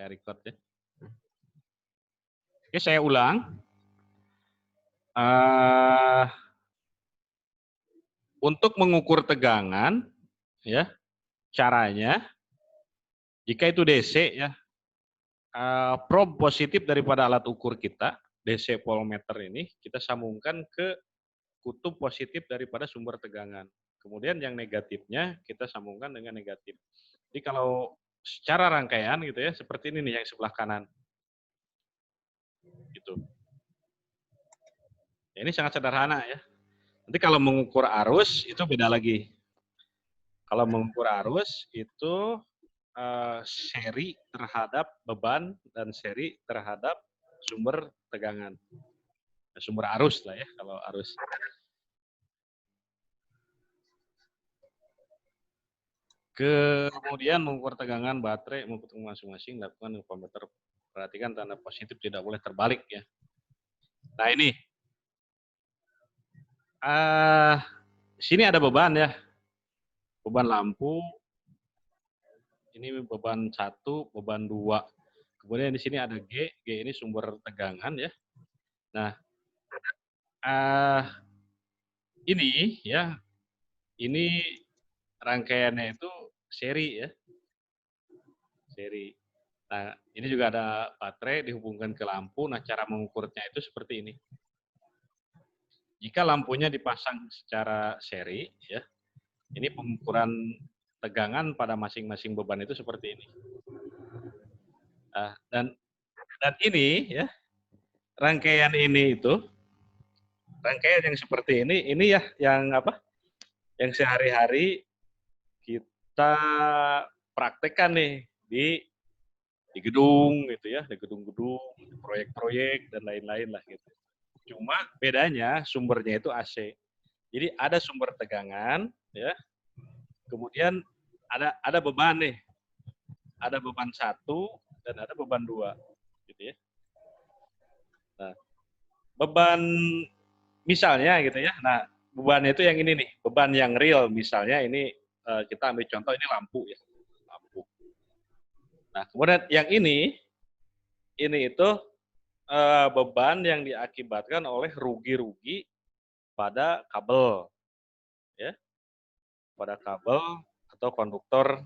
Saya record ya. Oke, saya ulang. Untuk mengukur tegangan, ya, caranya, jika itu DC ya, probe positif daripada alat ukur kita, DC voltmeter ini, kita sambungkan ke kutub positif daripada sumber tegangan. Kemudian yang negatifnya kita sambungkan dengan negatif. Jadi kalau secara rangkaian gitu ya, seperti ini nih yang sebelah kanan. Gitu. Ya, ini sangat sederhana ya. Nanti kalau mengukur arus itu beda lagi. Kalau mengukur arus itu seri terhadap beban dan seri terhadap sumber tegangan. Sumber arus lah ya kalau arus. Kemudian mengukur tegangan baterai, mengukur masing-masing, lakukan voltmeter. Perhatikan tanda positif tidak boleh terbalik ya. Nah ini, sini ada beban ya, beban lampu. Ini beban 1, beban 2. Kemudian di sini ada G ini sumber tegangan ya. Nah, ini ya, ini rangkaiannya itu seri ya, seri. Nah, ini juga ada baterai dihubungkan ke lampu. Nah, cara mengukurnya itu seperti ini. Jika lampunya dipasang secara seri, ya, ini pengukuran tegangan pada masing-masing beban itu seperti ini. Nah, dan ini ya, rangkaian ini itu, rangkaian yang seperti ini ya yang apa? Yang sehari-hari kita praktekkan nih di gedung gitu ya, di gedung-gedung, proyek-proyek dan lain-lain lah gitu. Cuma bedanya sumbernya itu AC. Jadi ada sumber tegangan ya. Kemudian ada beban nih. Ada beban 1 dan ada beban 2 gitu ya. Nah, beban misalnya gitu ya. Nah, bebannya itu yang ini nih, beban yang real misalnya ini kita ambil contoh ini lampu ya. Lampu. Nah, kemudian yang ini itu beban yang diakibatkan oleh rugi-rugi pada kabel, ya, pada kabel atau konduktor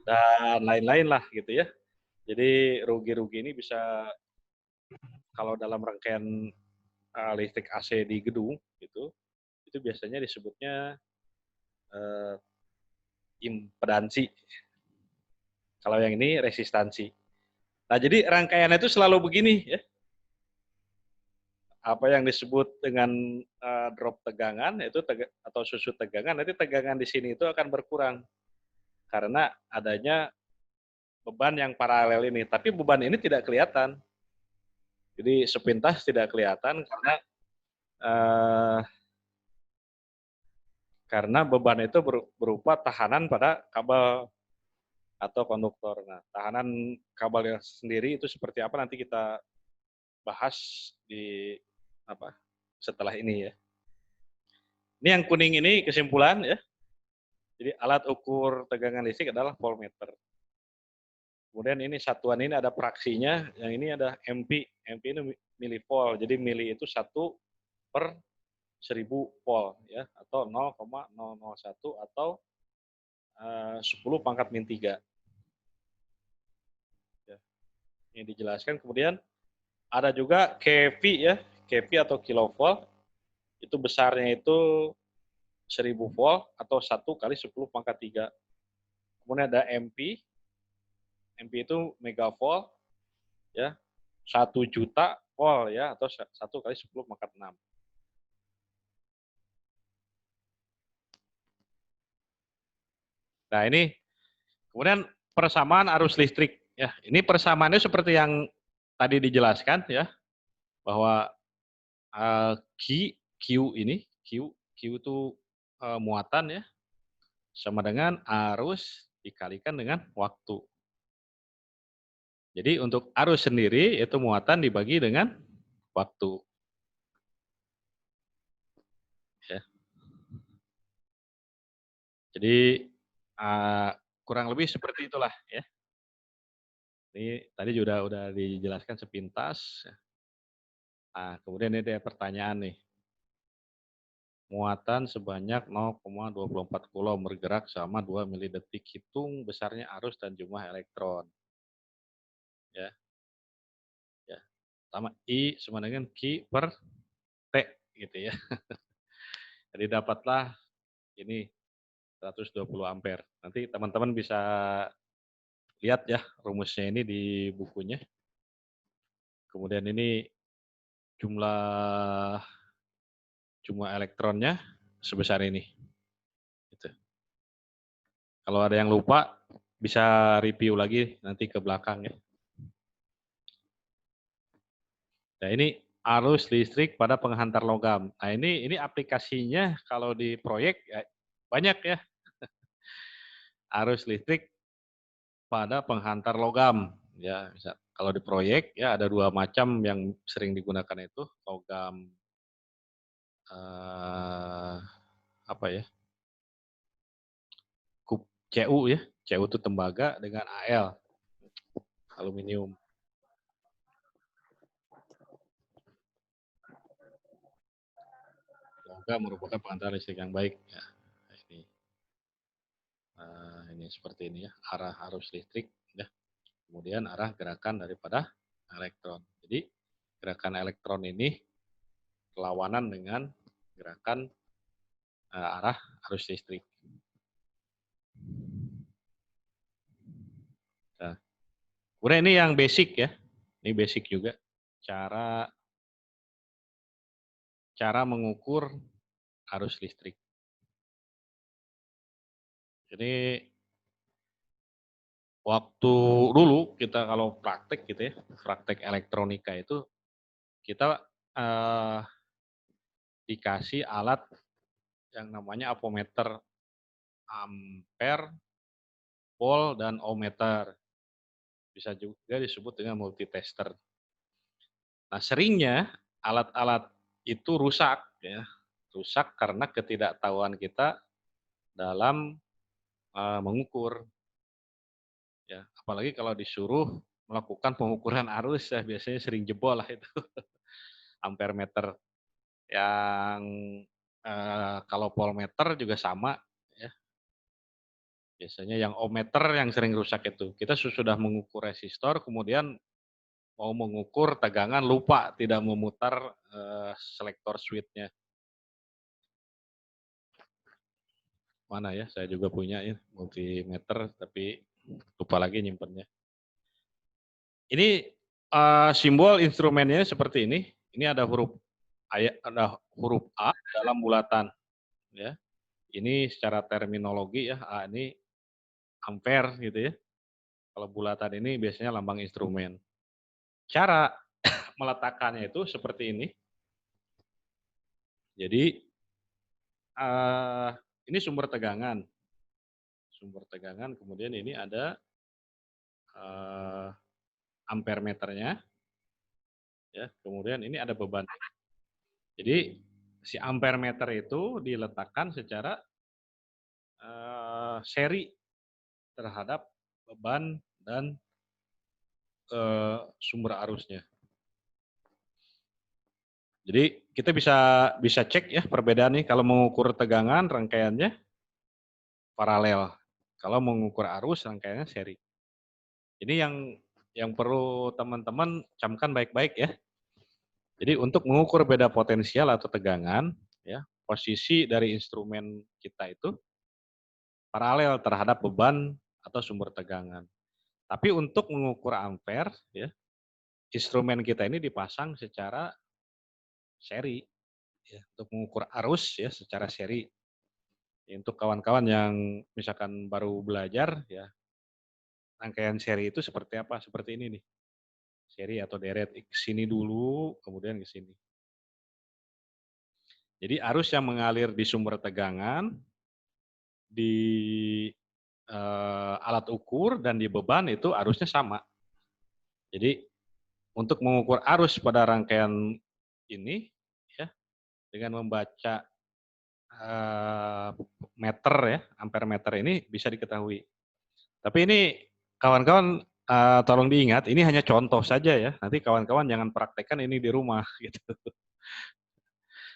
dan lain-lain lah gitu ya. Jadi rugi-rugi ini bisa kalau dalam rangkaian listrik AC di gedung gitu, itu biasanya disebutnya impedansi. Kalau yang ini resistansi. Nah, jadi rangkaiannya itu selalu begini ya. Apa yang disebut dengan drop tegangan itu atau susut tegangan, nanti tegangan di sini itu akan berkurang karena adanya beban yang paralel ini. Tapi beban ini tidak kelihatan. Jadi sepintas tidak kelihatan karena beban itu berupa tahanan pada kabel atau konduktor. Nah, tahanan kabelnya sendiri itu seperti apa nanti kita bahas di setelah ini ya. Ini yang kuning ini kesimpulan ya. Jadi alat ukur tegangan listrik adalah voltmeter. Kemudian ini satuan ini ada fraksinya, yang ini ada MP. MP ini milivolt. Jadi mili itu 1/1000 volt ya, atau 0,001 atau 10 pangkat min 3. Ya. Ini dijelaskan. Kemudian ada juga kV ya, kV atau kilovolt. Itu besarnya itu 1000 volt atau 1 kali 10 pangkat 3. Kemudian ada MP. MP itu megavolt ya, 1.000.000 volt ya, atau 1 kali 10 pangkat 6. Nah, ini kemudian persamaan arus listrik ya. Ini persamaannya seperti yang tadi dijelaskan ya, bahwa Q ini, Q itu muatan ya, sama dengan arus dikalikan dengan waktu. Jadi untuk arus sendiri itu muatan dibagi dengan waktu. Ya. Jadi kurang lebih seperti itulah ya. Ini tadi juga udah dijelaskan sepintas. Nah, kemudian ini ada pertanyaan nih. Muatan sebanyak 0,24 coulomb bergerak selama 2 milidetik. Hitung besarnya arus dan jumlah elektron. Ya, ya. Pertama I sama dengan Q per T gitu ya. Jadi dapatlah ini 120 ampere. Nanti teman-teman bisa lihat ya rumusnya ini di bukunya. Kemudian ini jumlah elektronnya sebesar ini. Gitu. Kalau ada yang lupa bisa review lagi nanti ke belakang ya. Nah ini arus listrik pada penghantar logam. Nah ini aplikasinya kalau di proyek ya, banyak ya. Arus listrik pada penghantar logam. Ya, bisa. Kalau di proyek ya ada 2 macam yang sering digunakan itu logam apa ya? CU ya. CU itu tembaga dengan AL aluminium. Logam merupakan penghantar listrik yang baik. Ya, ini seperti ini ya, arah arus listrik ya. Kemudian arah gerakan daripada elektron. Jadi gerakan elektron ini berlawanan dengan gerakan arah arus listrik. Nah, kemudian ini yang basic ya, ini basic juga cara mengukur arus listrik. Jadi waktu dulu kita kalau praktek gitu ya, praktek elektronika itu kita dikasih alat yang namanya ampometer, ampere, volt, dan ohmmeter. Bisa juga disebut dengan multitester. Nah, seringnya alat-alat itu rusak ya. Rusak karena ketidaktahuan kita dalam mengukur. Ya, apalagi kalau disuruh melakukan pengukuran arus ya biasanya sering jebol lah itu. Ampere meter yang kalau voltmeter juga sama ya. Biasanya yang ohmmeter yang sering rusak itu. Kita sudah mengukur resistor kemudian mau mengukur tegangan lupa tidak memutar selektor switch-nya. Mana ya? Saya juga punya ya multimeter tapi lupa lagi nyimpennya. Ini simbol instrumennya seperti ini. Ini ada huruf A dalam bulatan ya. Ini secara terminologi ya, A ini ampere gitu ya. Kalau bulatan ini biasanya lambang instrumen. Cara meletakkannya itu seperti ini. Jadi ini sumber tegangan. Sumber tegangan, kemudian ini ada ampere meternya. Ya, kemudian ini ada beban. Jadi si ampere meter itu diletakkan secara seri terhadap beban dan sumber arusnya. Jadi kita bisa cek ya perbedaan nih kalau mengukur tegangan rangkaiannya paralel. Kalau mengukur arus rangkaiannya seri. Ini yang perlu teman-teman camkan baik-baik ya. Jadi untuk mengukur beda potensial atau tegangan, ya posisi dari instrumen kita itu paralel terhadap beban atau sumber tegangan. Tapi untuk mengukur ampere, ya instrumen kita ini dipasang secara seri, ya, untuk mengukur arus ya secara seri. Untuk kawan-kawan yang misalkan baru belajar, ya rangkaian seri itu seperti apa? Seperti ini nih, seri atau deret. Ke sini dulu, kemudian ke sini. Jadi arus yang mengalir di sumber tegangan, di alat ukur dan di beban itu arusnya sama. Jadi untuk mengukur arus pada rangkaian ini, ya dengan membaca meter ya, ampere meter ini bisa diketahui. Tapi ini kawan-kawan tolong diingat, ini hanya contoh saja ya. Nanti kawan-kawan jangan praktekkan ini di rumah gitu.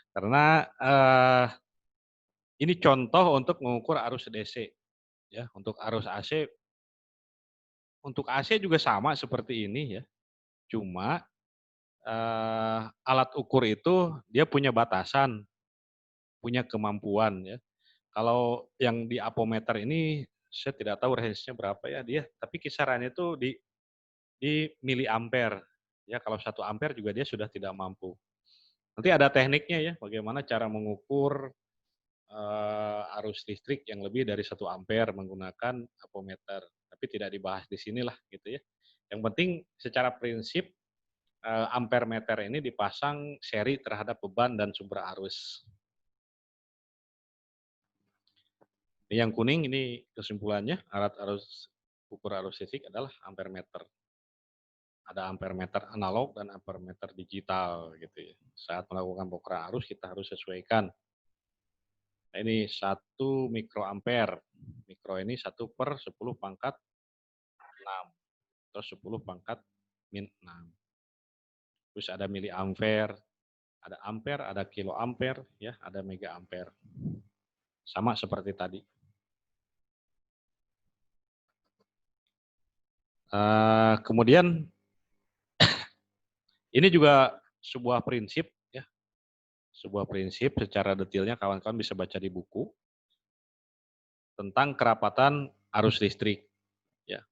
Karena ini contoh untuk mengukur arus DC ya. Untuk AC juga sama seperti ini ya. Cuma alat ukur itu dia punya batasan, punya kemampuan ya. Kalau yang di apometer ini saya tidak tahu range-nya berapa ya dia, tapi kisarannya itu di miliampere. Ya, kalau 1 ampere juga dia sudah tidak mampu. Nanti ada tekniknya ya, bagaimana cara mengukur arus listrik yang lebih dari 1 ampere menggunakan apometer. Tapi tidak dibahas di sinilah gitu ya. Yang penting secara prinsip ampere meter ini dipasang seri terhadap beban dan sumber arus. Ini yang kuning ini kesimpulannya, alat ukur arus listrik adalah ampere meter. Ada ampere meter analog dan ampere meter digital gitu ya. Saat melakukan pengukuran arus kita harus sesuaikan. Nah, ini 1 mikroampere. Mikro ini 1/10⁻⁶. Terus 10⁻⁻⁶. Terus ada miliampere, ada ampere, ada kiloampere, ya, ada megaampere. Sama seperti tadi. Kemudian ini juga sebuah prinsip, ya, sebuah prinsip secara detailnya kawan-kawan bisa baca di buku tentang kerapatan arus listrik. Ya,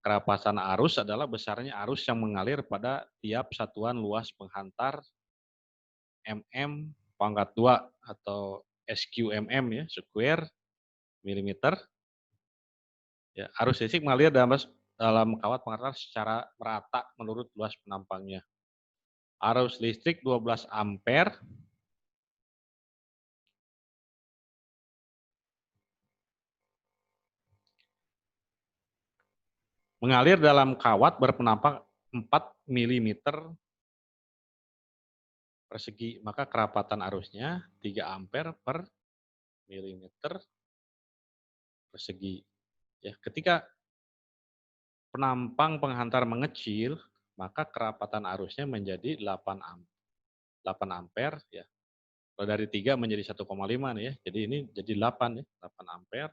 kerapatan arus adalah besarnya arus yang mengalir pada tiap satuan luas penghantar mm⁻², atau SQMM ya, square milimeter. Ya, arus listrik mengalir dalam kawat penghantar secara merata menurut luas penampangnya. Arus listrik 12 ampere mengalir dalam kawat berpenampang 4 milimeter persegi, maka kerapatan arusnya 3 ampere per milimeter persegi. Ya, ketika penampang penghantar mengecil, maka kerapatan arusnya menjadi 8 ampere ya. Kalau dari 3 menjadi 1,5 nih ya. Jadi ini jadi 8 ya, 8 ampere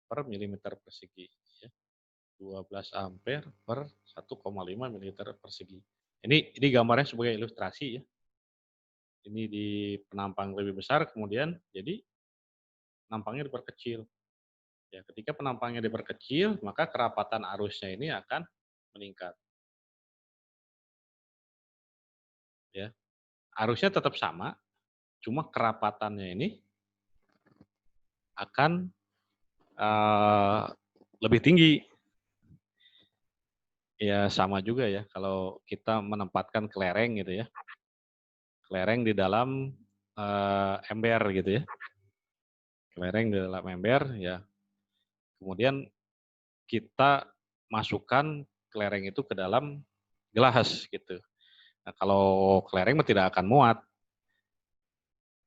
per milimeter persegi ya. 12 ampere per 1,5 milimeter persegi. Ini gambarnya sebagai ilustrasi ya. Ini di penampang lebih besar, kemudian jadi penampangnya diperkecil. Ya, ketika penampangnya diperkecil, maka kerapatan arusnya ini akan meningkat. Ya, arusnya tetap sama, cuma kerapatannya ini akan lebih tinggi. Ya sama juga ya, kalau kita menempatkan kelereng gitu ya, kelereng di dalam ember gitu ya, kelereng di dalam ember ya, kemudian kita masukkan kelereng itu ke dalam gelas gitu. Nah, kalau kelereng tidak akan muat,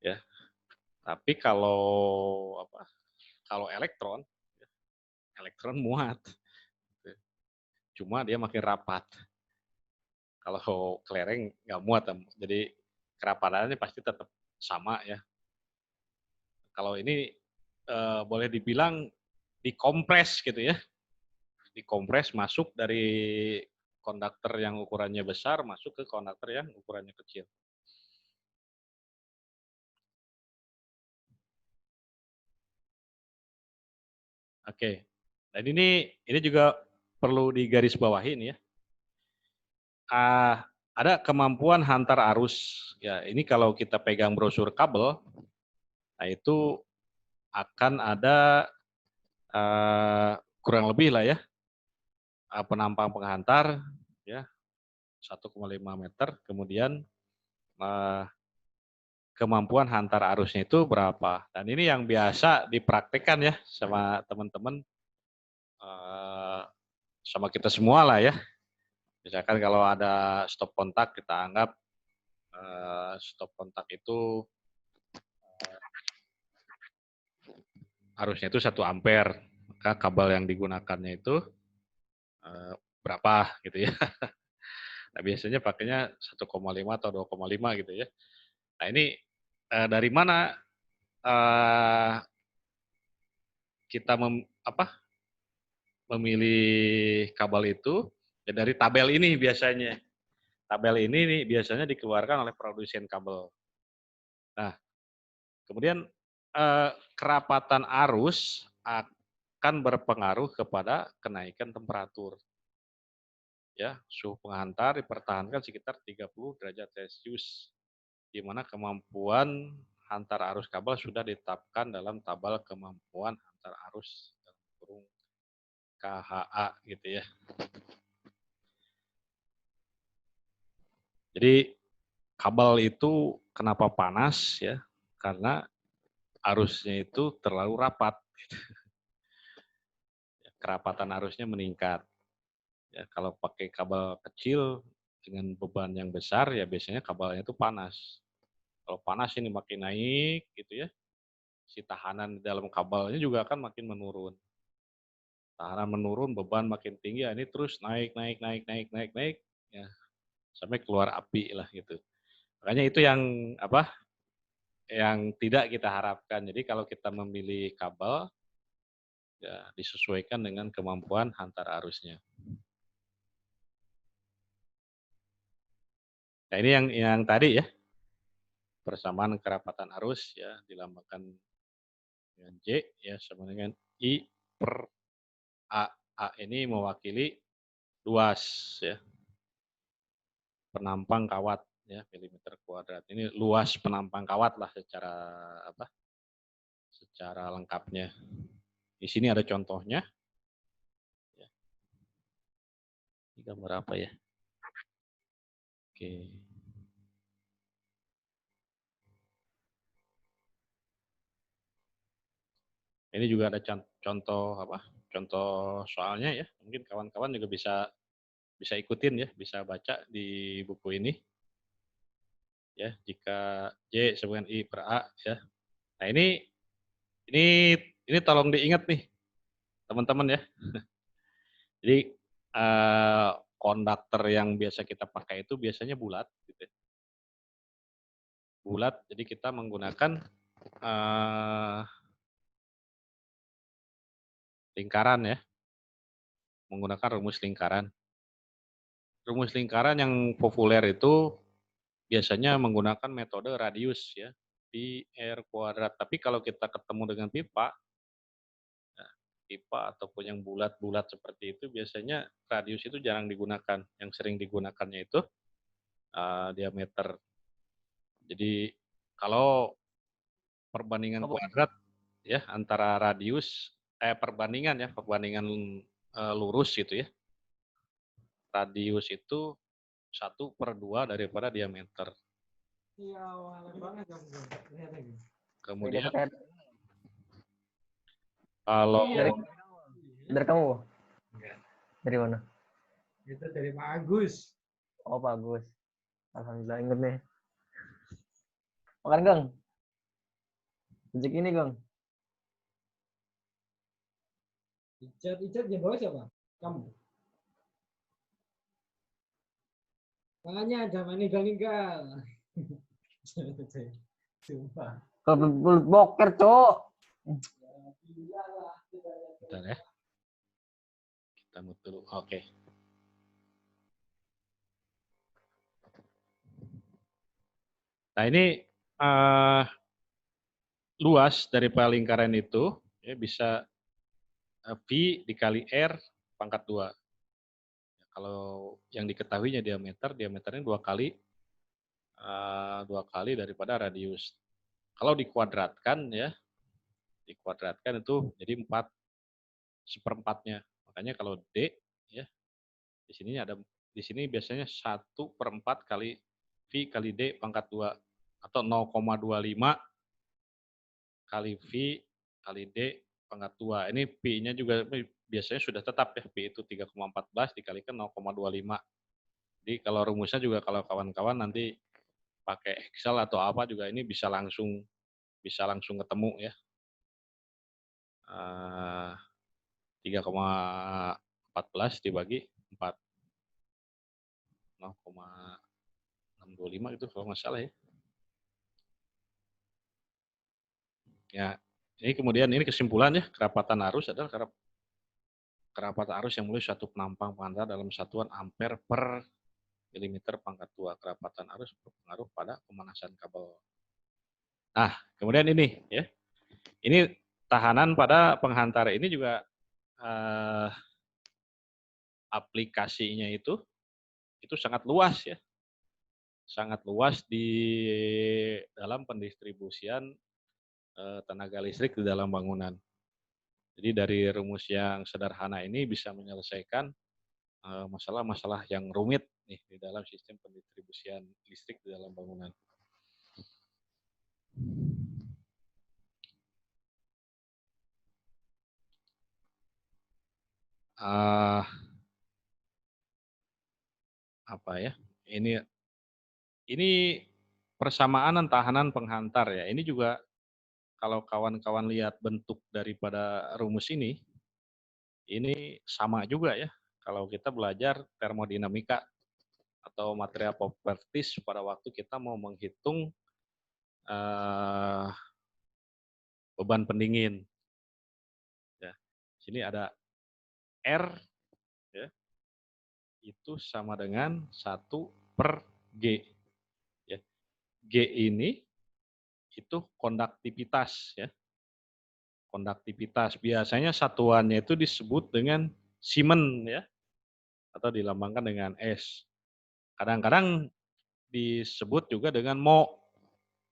ya. Tapi kalau elektron, elektron muat. Cuma dia makin rapat. Kalau kelereng nggak muat, jadi kerapatannya pasti tetap sama ya. Kalau ini boleh dibilang dikompres gitu ya, dikompres masuk dari konduktor yang ukurannya besar masuk ke konduktor yang ukurannya kecil. Oke, dan ini juga perlu digarisbawahi ini ya. Ada kemampuan hantar arus. Ya, ini kalau kita pegang brosur kabel, nah itu akan ada kurang lebih lah ya penampang penghantar ya 1,5 meter, kemudian kemampuan hantar arusnya itu berapa. Dan ini yang biasa dipraktekkan ya sama teman-teman, sama kita semua lah ya. Misalkan kalau ada stop kontak, kita anggap stop kontak itu arusnya itu 1 ampere. Maka kabel yang digunakannya itu berapa gitu ya. Nah, biasanya pakainya 1,5 atau 2,5 gitu ya. Nah, ini dari mana kita memilih kabel itu? Ya dari tabel ini biasanya. Tabel ini nih biasanya dikeluarkan oleh produsen kabel. Nah, kemudian kerapatan arus akan berpengaruh kepada kenaikan temperatur. Ya, suhu penghantar dipertahankan sekitar 30 derajat Celcius, di mana kemampuan hantar arus kabel sudah ditetapkan dalam tabel kemampuan hantar arus dalam kurung KHA gitu ya. Jadi kabel itu kenapa panas ya? Karena arusnya itu terlalu rapat. Kerapatan arusnya meningkat. Ya, kalau pakai kabel kecil dengan beban yang besar ya biasanya kabelnya itu panas. Kalau panas ini makin naik gitu ya, si tahanan di dalam kabelnya juga akan makin menurun. Tahanan menurun, beban makin tinggi, ya ini terus naik, ya sampai keluar api lah gitu. Makanya itu yang apa? Yang tidak kita harapkan. Jadi kalau kita memilih kabel, ya disesuaikan dengan kemampuan hantar arusnya. Nah ini yang tadi ya, persamaan kerapatan arus ya dilambangkan dengan J ya sama dengan I per A. A ini mewakili luas ya, penampang kawat ya, milimeter kuadrat. Ini luas penampang kawat lah secara apa? Secara lengkapnya. Di sini ada contohnya. Ya. Ini gambar apa ya? Oke. Ini juga ada contoh apa? Contoh soalnya ya. Mungkin kawan-kawan juga bisa bisa ikutin ya, bisa baca di buku ini. Ya, jika J sama dengan I per A ya. Nah, ini ini tolong diingat nih, teman-teman ya. Jadi konduktor yang biasa kita pakai itu biasanya bulat gitu. Bulat, jadi kita menggunakan lingkaran ya, menggunakan rumus lingkaran. Rumus lingkaran yang populer itu biasanya menggunakan metode radius ya, pi r kuadrat. Tapi kalau kita ketemu dengan pipa, nah, pipa ataupun yang bulat-bulat seperti itu biasanya radius itu jarang digunakan. Yang sering digunakannya itu diameter. Jadi kalau perbandingan kuadrat ya antara radius perbandingan lurus gitu ya. Radius itu 1/2 daripada diameter. Iya, banget dong. Kemudian kalau dari kamu dari mana? Itu dari Pak Agus. Oh Pak Agus, alhamdulillah inget nih. Makan Gang, rezeki ini Gang. Icat yang bawa siapa? Kamu. Makanya ada meninggal. Sumpah. Kalau boker cok. bentar ya. Kita mute dulu. Oke. Nah ini luas dari lingkaran itu ya bisa V dikali R pangkat 2. Kalau yang diketahuinya diameternya 2 kali daripada radius. Kalau dikuadratkan ya, dikuadratkan itu jadi 4/4. Makanya kalau D ya, di sini biasanya 1/4 kali V kali D pangkat 2 atau 0,25 kali V kali D pangkat 2. Ini P-nya juga biasanya sudah tetap ya, P itu 3,14 dikalikan 0,25. Jadi kalau rumusnya juga kalau kawan-kawan nanti pakai Excel atau apa juga ini bisa langsung ketemu ya. 3,14 14 dibagi 4. 0,625 itu kalau nggak salah ya. Ya, ini kemudian ini kesimpulan ya, kerapatan arus adalah kerapatan arus yang melalui suatu penampang pengantar dalam satuan ampere per milimeter pangkat 2. Kerapatan arus berpengaruh pada pemanasan kabel. Nah, kemudian ini ya. Ini tahanan pada penghantar ini juga aplikasinya itu sangat luas ya. Sangat luas di dalam pendistribusian tenaga listrik di dalam bangunan. Jadi dari rumus yang sederhana ini bisa menyelesaikan masalah-masalah yang rumit nih di dalam sistem pendistribusian listrik di dalam bangunan. Apa ya? Ini persamaan tahanan penghantar ya. Ini juga kalau kawan-kawan lihat bentuk daripada rumus ini sama juga ya. Kalau kita belajar termodinamika atau material properties pada waktu kita mau menghitung beban pendingin. Ya. Sini ada R ya, itu sama dengan 1/G. Ya. G ini itu konduktivitas ya. Konduktivitas biasanya satuannya itu disebut dengan Siemens ya, atau dilambangkan dengan S. Kadang-kadang disebut juga dengan mho,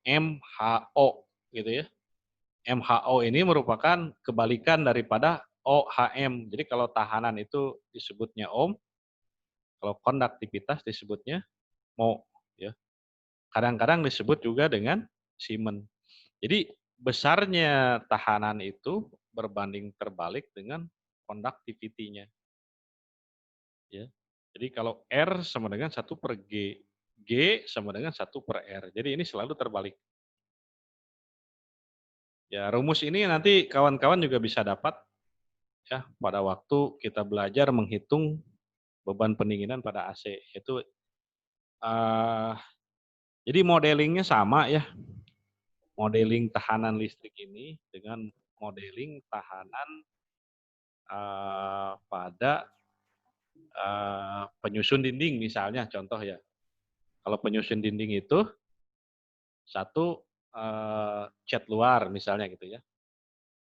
MHO gitu ya. MHO ini merupakan kebalikan daripada OHM. Jadi kalau tahanan itu disebutnya ohm, kalau konduktivitas disebutnya mho ya. Kadang-kadang disebut juga dengan Siemens. Jadi besarnya tahanan itu berbanding terbalik dengan conductivity-nya. Ya. Jadi kalau R sama dengan 1/G, G sama dengan 1/R. Jadi ini selalu terbalik. Ya, rumus ini nanti kawan-kawan juga bisa dapat ya pada waktu kita belajar menghitung beban pendinginan pada AC. Itu jadi modelingnya sama ya. Modeling tahanan listrik ini dengan modeling tahanan pada penyusun dinding misalnya contoh ya. Kalau penyusun dinding itu satu cat luar misalnya gitu ya,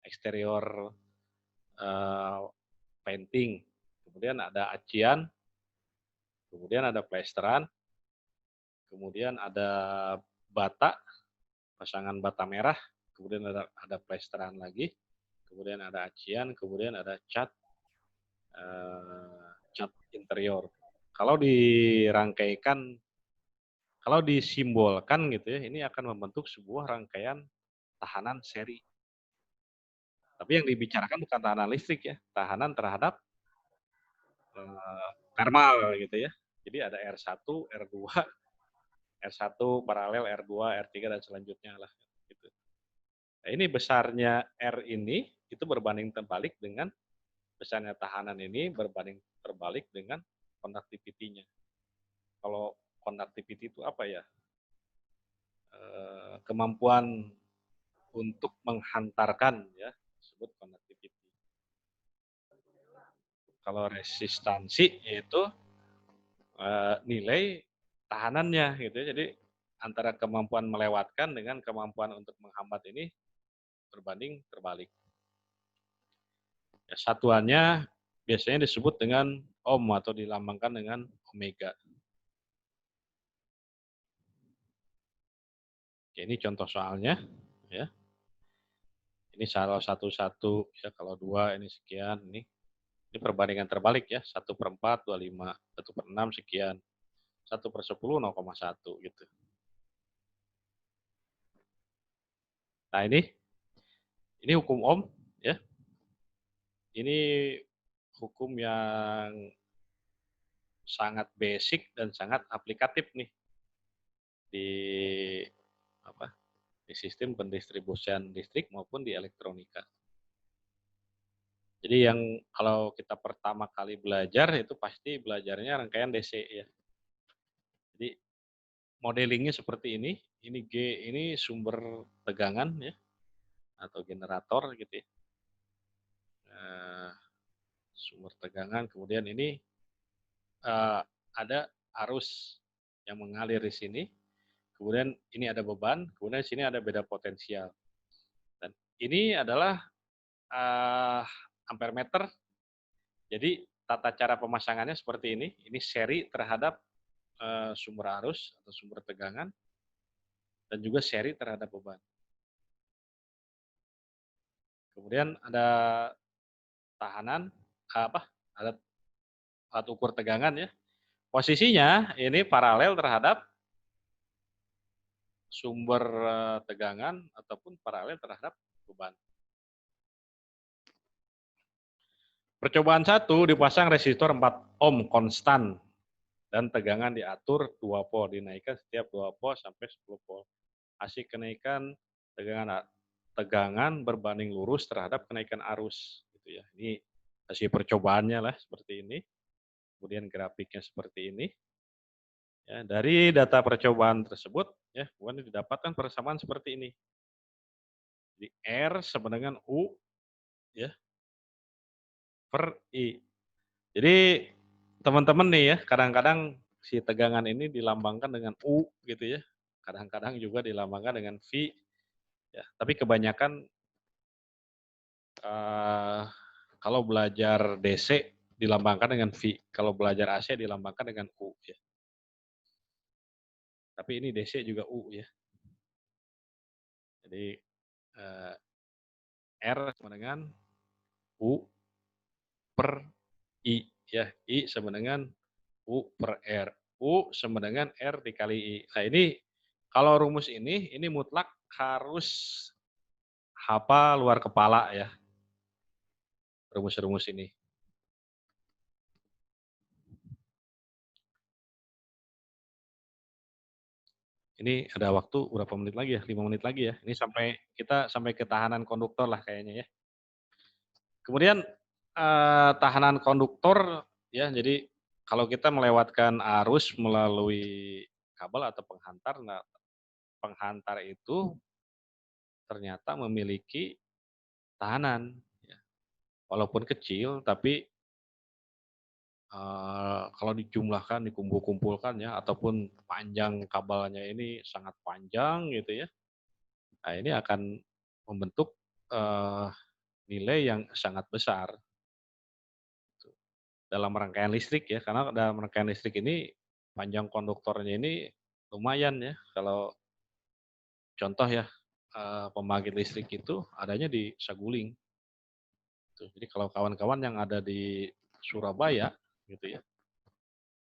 eksterior painting, kemudian ada acian, kemudian ada plesteran, kemudian ada bata, pasangan bata merah, kemudian ada plesteran lagi, kemudian ada acian, kemudian ada cat cat interior. Kalau dirangkaikan, kalau disimbolkan gitu ya, ini akan membentuk sebuah rangkaian tahanan seri. Tapi yang dibicarakan bukan tahanan listrik ya, tahanan terhadap thermal gitu ya. Jadi ada R1, R2, R1 paralel, R2, R3 dan selanjutnya lah. Gitu. Nah, ini besarnya R ini itu berbanding terbalik dengan besarnya tahanan ini berbanding terbalik dengan conductivity-nya. Kalau conductivity itu apa ya? Kemampuan untuk menghantarkan ya, disebut conductivity. Kalau resistansi yaitu nilai tahanannya gitu ya. Jadi antara kemampuan melewatkan dengan kemampuan untuk menghambat ini berbanding terbalik. Ya, satuannya biasanya disebut dengan ohm atau dilambangkan dengan omega. Oke, ini contoh soalnya ya. Ini salah satu ya, kalau 2 ini sekian, ini perbandingan terbalik ya, 1/4 25, 1/6 sekian, 1/10 0,1 gitu. Nah ini hukum ohm ya. Ini hukum yang sangat basic dan sangat aplikatif nih di apa? Di sistem pendistribusian listrik maupun di elektronika. Jadi yang kalau kita pertama kali belajar itu pasti belajarnya rangkaian DC ya. Jadi modelingnya seperti ini G ini sumber tegangan ya atau generator gitu ya. Eh, Sumber tegangan, kemudian ini ada arus yang mengalir di sini, kemudian ini ada beban, kemudian di sini ada beda potensial. Dan ini adalah ampere meter. Jadi tata cara pemasangannya seperti ini seri terhadap sumber arus atau sumber tegangan, dan juga seri terhadap beban. Kemudian ada tahanan, ada alat ukur tegangan ya. Posisinya ini paralel terhadap sumber tegangan ataupun paralel terhadap beban. Percobaan 1 dipasang resistor 4 ohm konstan dan tegangan diatur 2 volt, dinaikkan setiap 2 volt sampai 10 volt. Hasil kenaikan tegangan berbanding lurus terhadap kenaikan arus gitu ya. Ini hasil percobaannya lah seperti ini. Kemudian grafiknya seperti ini. Ya, dari data percobaan tersebut ya, kemudian didapatkan persamaan seperti ini. Jadi R sama dengan U ya per I. Jadi teman-teman nih ya, kadang-kadang si tegangan ini dilambangkan dengan U gitu ya. Kadang-kadang juga dilambangkan dengan V ya. Tapi kebanyakan kalau belajar DC dilambangkan dengan V, kalau belajar AC dilambangkan dengan U ya. Tapi ini DC juga U ya. Jadi R sama dengan U per I ya. I sama dengan U per R. U sama dengan R dikali I. Nah ini kalau rumus ini mutlak harus hafal luar kepala ya. Rumus-rumus ini. Ini ada waktu berapa menit lagi ya? 5 menit lagi ya. Ini kita sampai ketahanan konduktor lah kayaknya ya. Kemudian tahanan konduktor ya, jadi kalau kita melewatkan arus melalui kabel atau penghantar, nah penghantar itu ternyata memiliki tahanan ya. Walaupun kecil tapi kalau dijumlahkan, dikumpul-kumpulkan ya, ataupun panjang kabelnya ini sangat panjang gitu ya. Nah ini akan membentuk nilai yang sangat besar dalam rangkaian listrik ya, karena dalam rangkaian listrik ini panjang konduktornya ini lumayan ya. Kalau contoh ya, pembangkit listrik itu adanya di Saguling. Jadi kalau kawan-kawan yang ada di Surabaya gitu ya,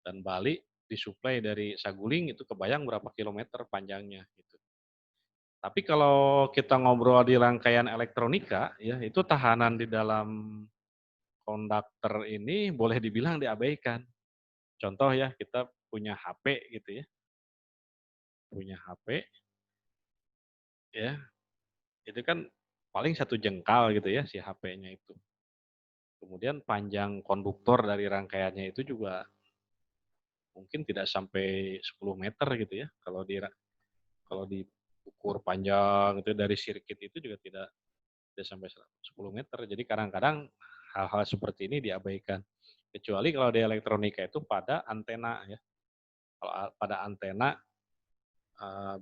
dan Bali disuplai dari Saguling itu kebayang berapa kilometer panjangnya gitu. Tapi kalau kita ngobrol di rangkaian elektronika ya, itu tahanan di dalam konduktor ini boleh dibilang diabaikan. Contoh ya, kita punya HP gitu ya. Punya HP ya, itu kan paling 1 jengkal gitu ya si HP-nya itu. Kemudian panjang konduktor dari rangkaiannya itu juga mungkin tidak sampai 10 meter gitu ya. Kalau diukur panjang itu dari sirkuit itu juga tidak sampai 10 meter. Jadi kadang-kadang hal-hal seperti ini diabaikan. Kecuali kalau di elektronika itu pada antena ya. Kalau pada antena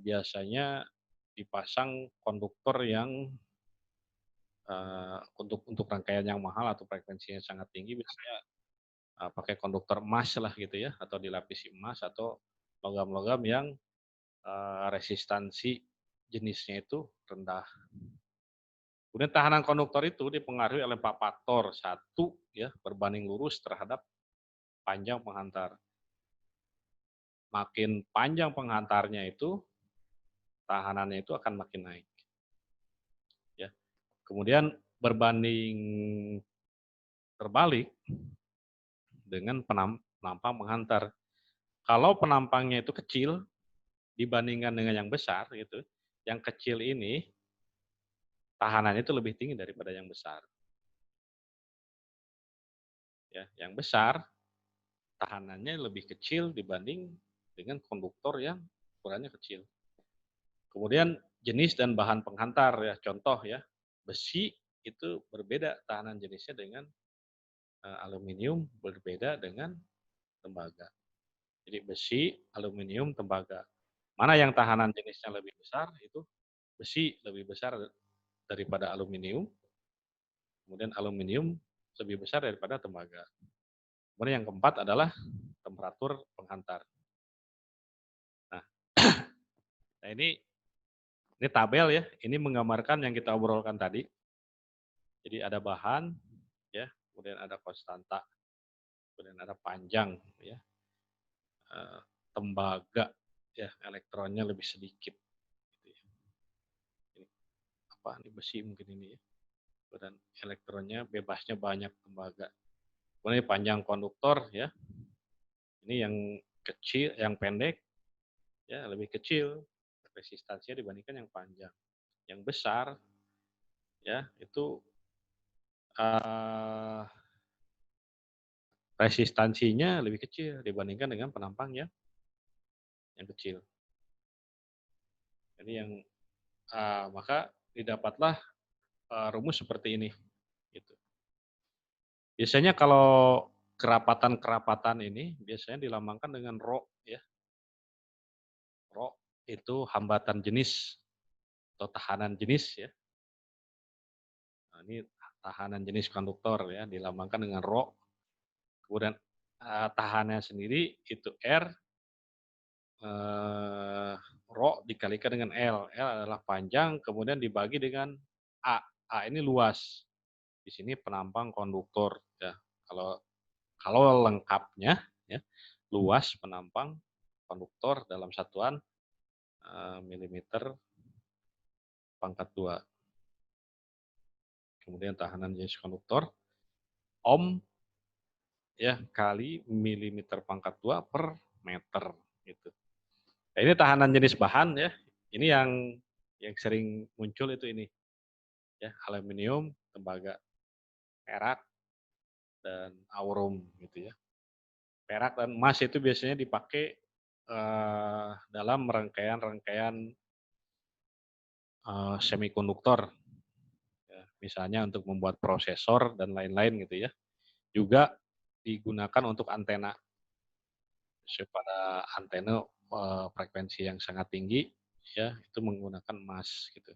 biasanya dipasang konduktor yang untuk rangkaian yang mahal atau frekuensinya sangat tinggi biasanya pakai konduktor emas lah gitu ya, atau dilapisi emas atau logam-logam yang resistansi jenisnya itu rendah. Kemudian tahanan konduktor itu dipengaruhi oleh 4 faktor. 1 ya, berbanding lurus terhadap panjang penghantar. Makin panjang penghantarnya itu, tahanannya itu akan makin naik. Ya. Kemudian berbanding terbalik dengan penampang penghantar. Kalau penampangnya itu kecil dibandingkan dengan yang besar gitu, yang kecil ini tahanannya itu lebih tinggi daripada yang besar. ya, yang besar tahanannya lebih kecil dibanding dengan konduktor yang ukurannya kecil. Kemudian jenis dan bahan penghantar ya, contoh ya, besi itu berbeda tahanan jenisnya dengan aluminium, berbeda dengan tembaga. Jadi besi, aluminium, tembaga. Mana yang tahanan jenisnya lebih besar itu besi lebih besar daripada aluminium, kemudian aluminium lebih besar daripada tembaga. Kemudian yang keempat adalah temperatur penghantar. Nah, nah ini tabel ya, ini menggambarkan yang kita obrolkan tadi. Jadi ada bahan, ya, kemudian ada konstanta, kemudian ada panjang, ya, tembaga, ya, elektronnya lebih sedikit. Ini apa? Ini besi mungkin ini ya. Dan elektronnya bebasnya banyak tembaga. Kemudian panjang konduktor, ya, ini yang kecil, yang pendek, ya lebih kecil resistansinya dibandingkan yang panjang. Yang besar, ya itu resistansinya lebih kecil dibandingkan dengan penampang yang kecil. Jadi yang maka didapatlah rumus seperti ini. Gitu. Biasanya kalau kerapatan-kerapatan ini biasanya dilambangkan dengan rho, ya. Rho itu hambatan jenis atau tahanan jenis, ya. Nah, ini tahanan jenis konduktor ya, dilambangkan dengan rho. Kemudian tahanannya sendiri itu R, rho dikalikan dengan L. L adalah panjang, kemudian dibagi dengan A. A ini luas. Di sini penampang konduktor ya. Kalau lengkapnya ya, luas penampang konduktor dalam satuan milimeter pangkat 2. Kemudian tahanan jenis konduktor ohm ya kali milimeter pangkat 2 per meter gitu. Nah, ini tahanan jenis bahan ya. Ini yang sering muncul itu ini. Ya, aluminium, tembaga, perak dan aurum gitu ya. Perak dan emas itu biasanya dipakai dalam rangkaian-rangkaian semikonduktor. Ya, misalnya untuk membuat prosesor dan lain-lain gitu ya. Juga digunakan untuk antena. Pada antena frekuensi yang sangat tinggi ya itu menggunakan emas gitu.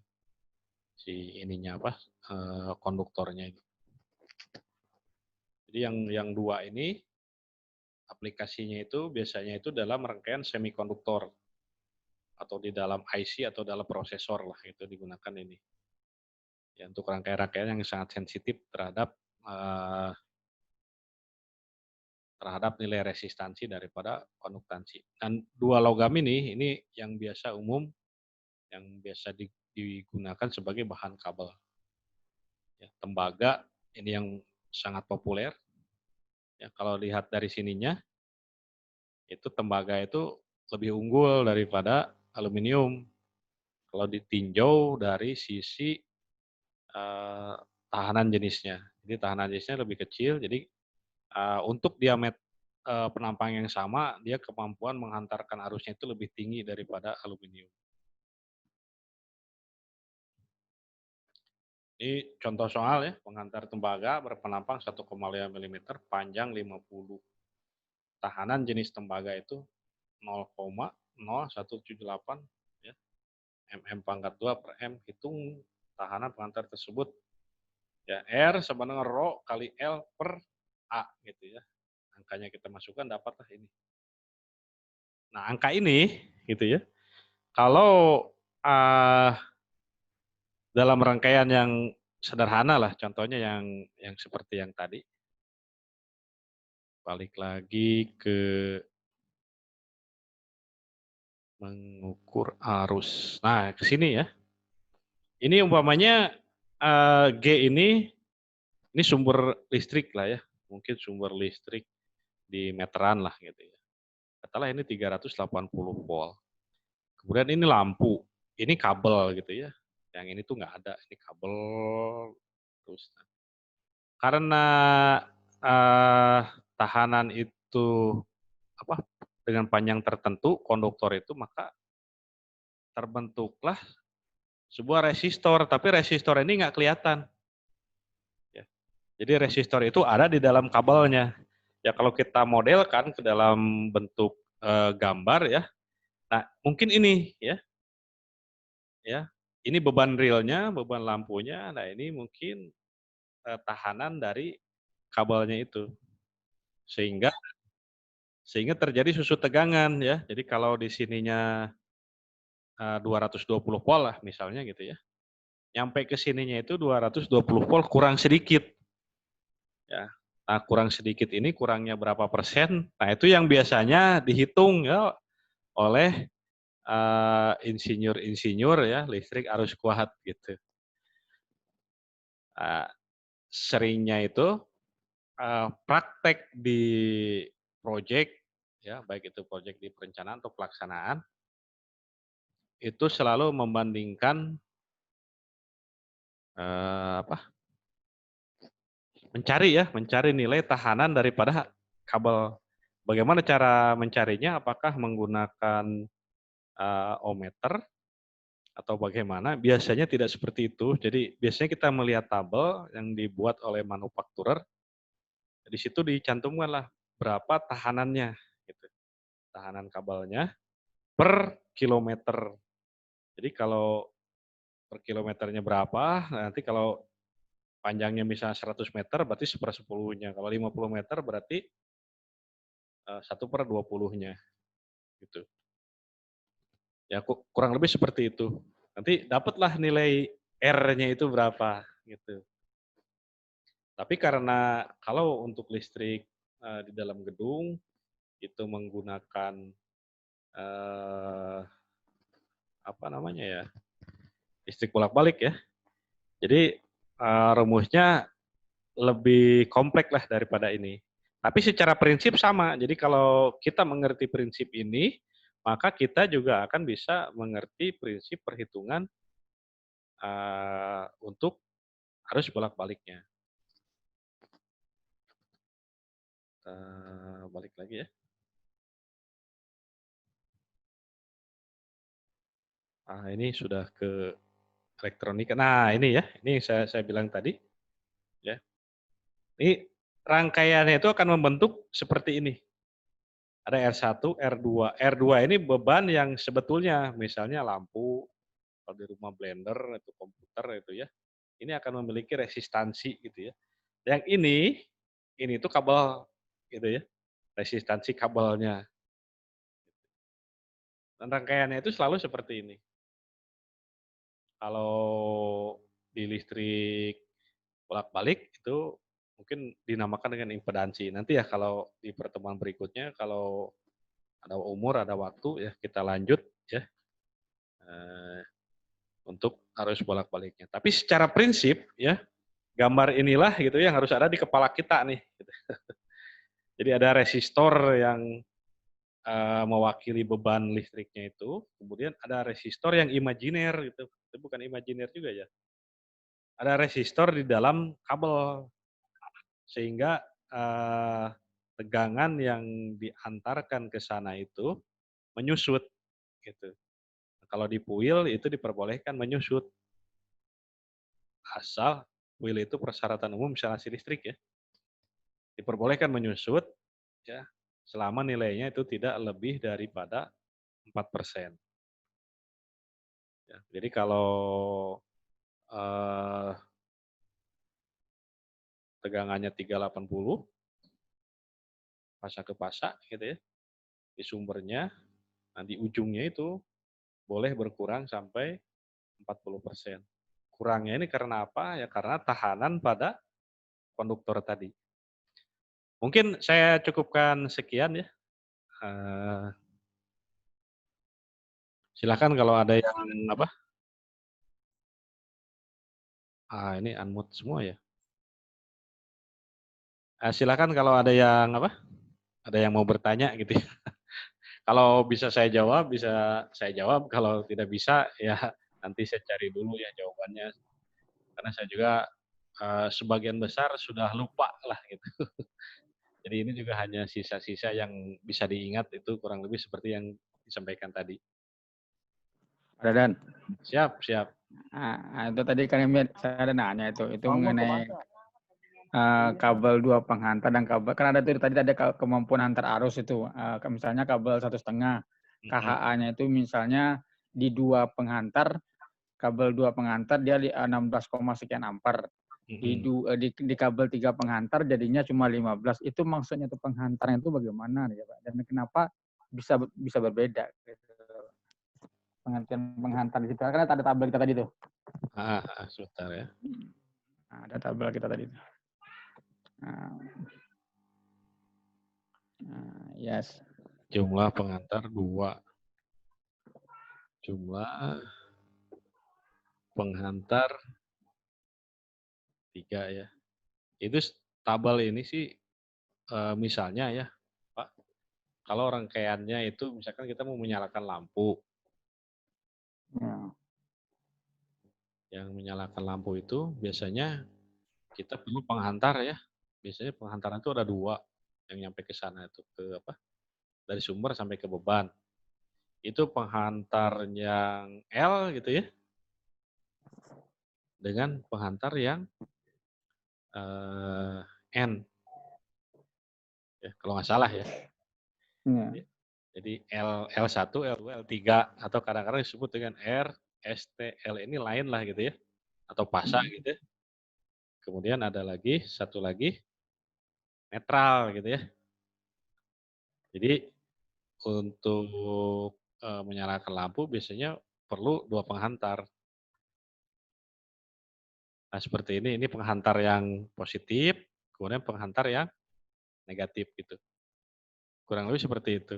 Si ininya apa? Konduktornya itu. Jadi yang dua ini aplikasinya itu biasanya itu dalam rangkaian semikonduktor atau di dalam IC atau dalam prosesor lah itu digunakan ini. Ya, untuk rangkaian-rangkaian yang sangat sensitif terhadap nilai resistansi daripada konduktansi. Dan dua logam ini yang biasa umum, yang biasa digunakan sebagai bahan kabel. Ya, tembaga ini yang sangat populer. Ya, kalau lihat dari sininya, itu tembaga itu lebih unggul daripada aluminium. Kalau ditinjau dari sisi tahanan jenisnya. Jadi tahanan jenisnya lebih kecil, jadi untuk diameter penampang yang sama, dia kemampuan menghantarkan arusnya itu lebih tinggi daripada aluminium. Ini contoh soal ya, penghantar tembaga berpenampang 1,5 mm, panjang 50. Tahanan jenis tembaga itu 0,0178 ya, mm pangkat 2 per m. Hitung tahanan penghantar tersebut. Ya, R sama dengan rho kali L per A gitu ya. Angkanya kita masukkan dapatlah ini. Nah, angka ini gitu ya. Kalau dalam rangkaian yang sederhana lah, contohnya yang seperti yang tadi. Balik lagi ke mengukur arus. Nah, ke sini ya. Ini umpamanya G ini sumber listrik lah ya. Mungkin sumber listrik di meteran lah gitu ya. Katakanlah ini 380 volt. Kemudian ini lampu, ini kabel gitu ya. Yang ini tuh nggak ada, ini kabel terus. Karena tahanan itu apa dengan panjang tertentu konduktor itu, maka terbentuklah sebuah resistor, tapi resistor ini nggak kelihatan. Ya. Jadi resistor itu ada di dalam kabelnya. Ya kalau kita modelkan ke dalam bentuk gambar ya, nah mungkin ini ya ini beban realnya, beban lampunya, nah ini mungkin tahanan dari kabelnya itu, sehingga terjadi susut tegangan ya. Jadi kalau di sininya 220 volt lah misalnya gitu ya, nyampe ke sininya itu 220 volt kurang sedikit. Ya. Nah, kurang sedikit ini kurangnya berapa persen? Nah, itu yang biasanya dihitung ya oleh insinyur-insinyur ya listrik arus kuat gitu. Seringnya itu praktek di proyek ya, baik itu proyek di perencanaan atau pelaksanaan, itu selalu membandingkan mencari nilai tahanan daripada kabel. Bagaimana cara mencarinya? Apakah menggunakan ohmmeter atau bagaimana? Biasanya tidak seperti itu. Jadi biasanya kita melihat tabel yang dibuat oleh manufakturer. Di situ dicantumkanlah berapa tahanannya, gitu. Tahanan kabelnya per kilometer. Jadi kalau per kilometernya berapa, nanti kalau panjangnya misalnya 100 meter berarti 1/10-nya. Kalau 50 meter berarti 1/20-nya. Gitu. Ya kurang lebih seperti itu. Nanti dapatlah nilai R-nya itu berapa gitu. Tapi karena kalau untuk listrik di dalam gedung itu menggunakan apa namanya ya, listrik bolak-balik ya. Jadi rumusnya lebih kompleks lah daripada ini. Tapi secara prinsip sama. Jadi kalau kita mengerti prinsip ini, maka kita juga akan bisa mengerti prinsip perhitungan untuk arus bolak-baliknya. Balik lagi ya. Ini sudah ke elektronika. Nah ini ya, ini saya bilang tadi. Ya. Ini rangkaiannya itu akan membentuk seperti ini. Ada R1, R2. R2 ini beban yang sebetulnya misalnya lampu, kalau di rumah blender, itu komputer itu ya. Ini akan memiliki resistansi gitu ya. Yang ini tuh kabel gitu ya. Resistansi kabelnya. Dan rangkaiannya itu selalu seperti ini. Kalau di listrik bolak-balik itu mungkin dinamakan dengan impedansi. Nanti ya kalau di pertemuan berikutnya kalau ada umur, ada waktu ya kita lanjut ya untuk arus bolak-baliknya. Tapi secara prinsip ya gambar inilah gitu yang harus ada di kepala kita nih. Gitu. Jadi ada resistor yang mewakili beban listriknya itu, kemudian ada resistor yang imajiner gitu. Itu bukan imajiner juga ya. Ada resistor di dalam kabel sehingga tegangan yang diantarkan ke sana itu menyusut gitu. Kalau di puil itu diperbolehkan menyusut. Asal puil itu persyaratan umum instalasi listrik ya. Diperbolehkan menyusut ya selama nilainya itu tidak lebih daripada 4%. Ya, jadi kalau tegangannya 380 pasang ke pasang gitu ya. Di sumbernya, nah di ujungnya itu boleh berkurang sampai 40%. Kurangnya ini karena apa? Ya karena tahanan pada konduktor tadi. Mungkin saya cukupkan sekian ya. Silakan kalau ada yang apa? Ini unmute semua ya. Silakan kalau ada yang apa? Ada yang mau bertanya gitu ya. Kalau bisa saya jawab, bisa saya jawab. Kalau tidak bisa, ya nanti saya cari dulu ya jawabannya. Karena saya juga sebagian besar sudah lupa lah gitu. Jadi ini juga hanya sisa-sisa yang bisa diingat, itu kurang lebih seperti yang disampaikan tadi. Pak Dadan. Siap, siap. Itu tadi kan saya ada nanya itu mengenai kabel 2 penghantar dan kabel, kan ada tuh tadi ada kemampuan antar arus itu, misalnya kabel 1,5 KHA-nya itu misalnya di 2 penghantar, kabel 2 penghantar dia 16, sekian ampere. Di kabel 3 penghantar jadinya cuma 15. Itu maksudnya itu penghantaran itu bagaimana ya Pak? Dan kenapa bisa berbeda gitu. Pengertian penghantar di situ kan ada tabel kita tadi tuh. Sebentar ya. Ada tabel kita tadi tuh. Yes. Jumlah pengantar 2. Jumlah penghantar 3 ya. Itu tabel ini sih misalnya ya Pak, kalau rangkaiannya itu misalkan kita mau menyalakan lampu. Ya. Yang menyalakan lampu itu biasanya kita perlu penghantar ya. Biasanya penghantaran itu ada 2 yang nyampe ke sana itu ke apa? Dari sumber sampai ke beban. Itu penghantar yang L gitu ya. Dengan penghantar yang N. Ya, kalau nggak salah ya. Ya. Jadi L1, L2, L3 atau kadang-kadang disebut dengan R, ST, L ini lain lah gitu ya. Atau pasa gitu ya. Kemudian ada lagi, satu lagi netral gitu ya. Jadi untuk menyalakan lampu biasanya perlu 2 penghantar. Nah seperti ini penghantar yang positif, kemudian penghantar yang negatif gitu. Kurang lebih seperti itu.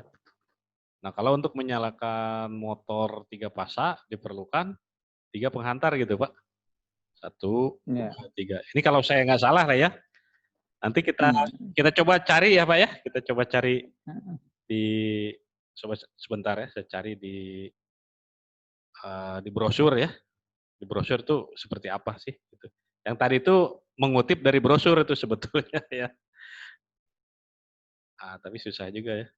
Nah kalau untuk menyalakan motor 3 pasa diperlukan 3 penghantar gitu Pak. 1, 2, 3. Ini kalau saya nggak salah lah ya. Nanti kita coba cari ya Pak ya. Kita coba cari di sebentar ya. Saya cari di brosur ya. Di brosur tuh seperti apa sih? Gitu. Yang tadi itu mengutip dari brosur itu sebetulnya ya. Tapi susah juga ya.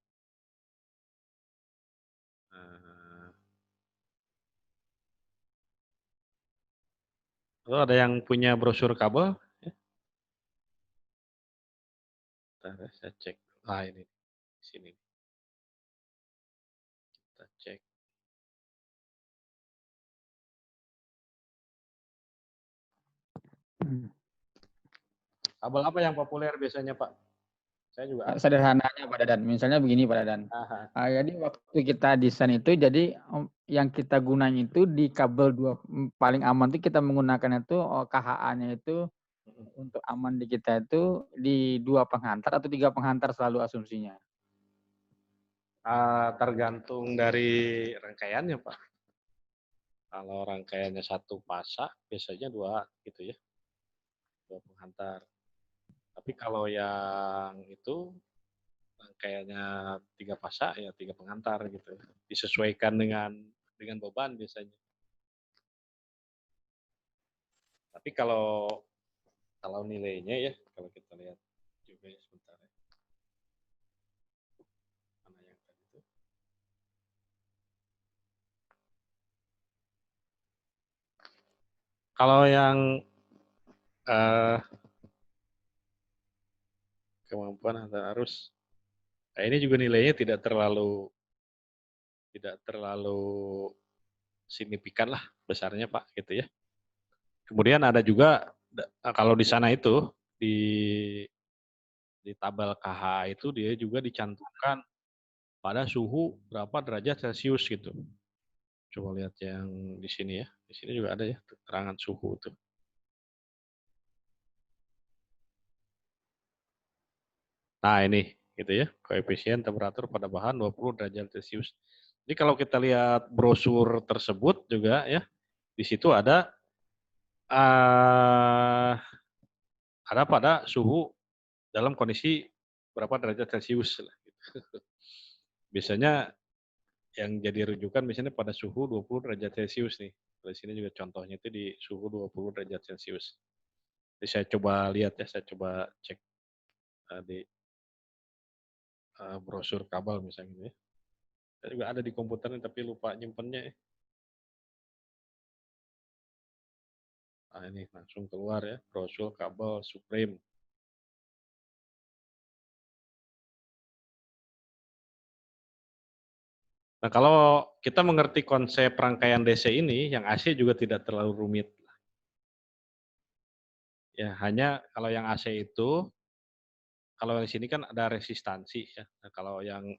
Kalau ada yang punya brosur kabel? Ya. Bentar, saya cek. Ini di sini. Kita cek. Kabel apa yang populer biasanya Pak? Saya juga. Sederhananya Pak Dadan, misalnya begini Pak Dadan. Jadi waktu kita desain itu, jadi yang kita gunain itu di kabel 2 paling aman itu kita menggunakan itu KHA-nya itu untuk aman di kita itu di 2 penghantar atau 3 penghantar selalu asumsinya. Tergantung dari rangkaiannya Pak. Kalau rangkaiannya 1 pasa biasanya 2 gitu ya. 2 penghantar. Tapi kalau yang itu rangkaiannya 3 pasa ya 3 penghantar gitu. Disesuaikan dengan beban biasanya. Tapi kalau nilainya ya, kalau kita lihat juga ya sebentar ya. Mana yang tadi itu? Kalau yang kemampuan antar arus, nah ini juga nilainya tidak terlalu signifikan lah besarnya Pak gitu ya. Kemudian ada juga kalau di sana itu di tabel KH itu dia juga dicantumkan pada suhu berapa derajat Celcius gitu. Coba lihat yang di sini ya. Di sini juga ada ya keterangan suhu itu. Nah ini gitu ya, koefisien temperatur pada bahan 20 derajat Celcius. Jadi kalau kita lihat brosur tersebut juga ya, di situ ada pada suhu dalam kondisi berapa derajat Celcius. Biasanya yang jadi rujukan misalnya pada suhu 20 derajat Celcius nih. Di sini juga contohnya itu di suhu 20 derajat Celcius. Jadi saya coba lihat ya, saya coba cek di brosur kabel misalnya gitu ya. Saya juga ada di komputernya tapi lupa nyimpennya ya. Nah ini langsung keluar ya, brosur kabel Supreme. Nah kalau kita mengerti konsep rangkaian DC ini, yang AC juga tidak terlalu rumit. Ya hanya kalau yang AC itu, kalau yang sini kan ada resistansi ya. Nah, kalau yang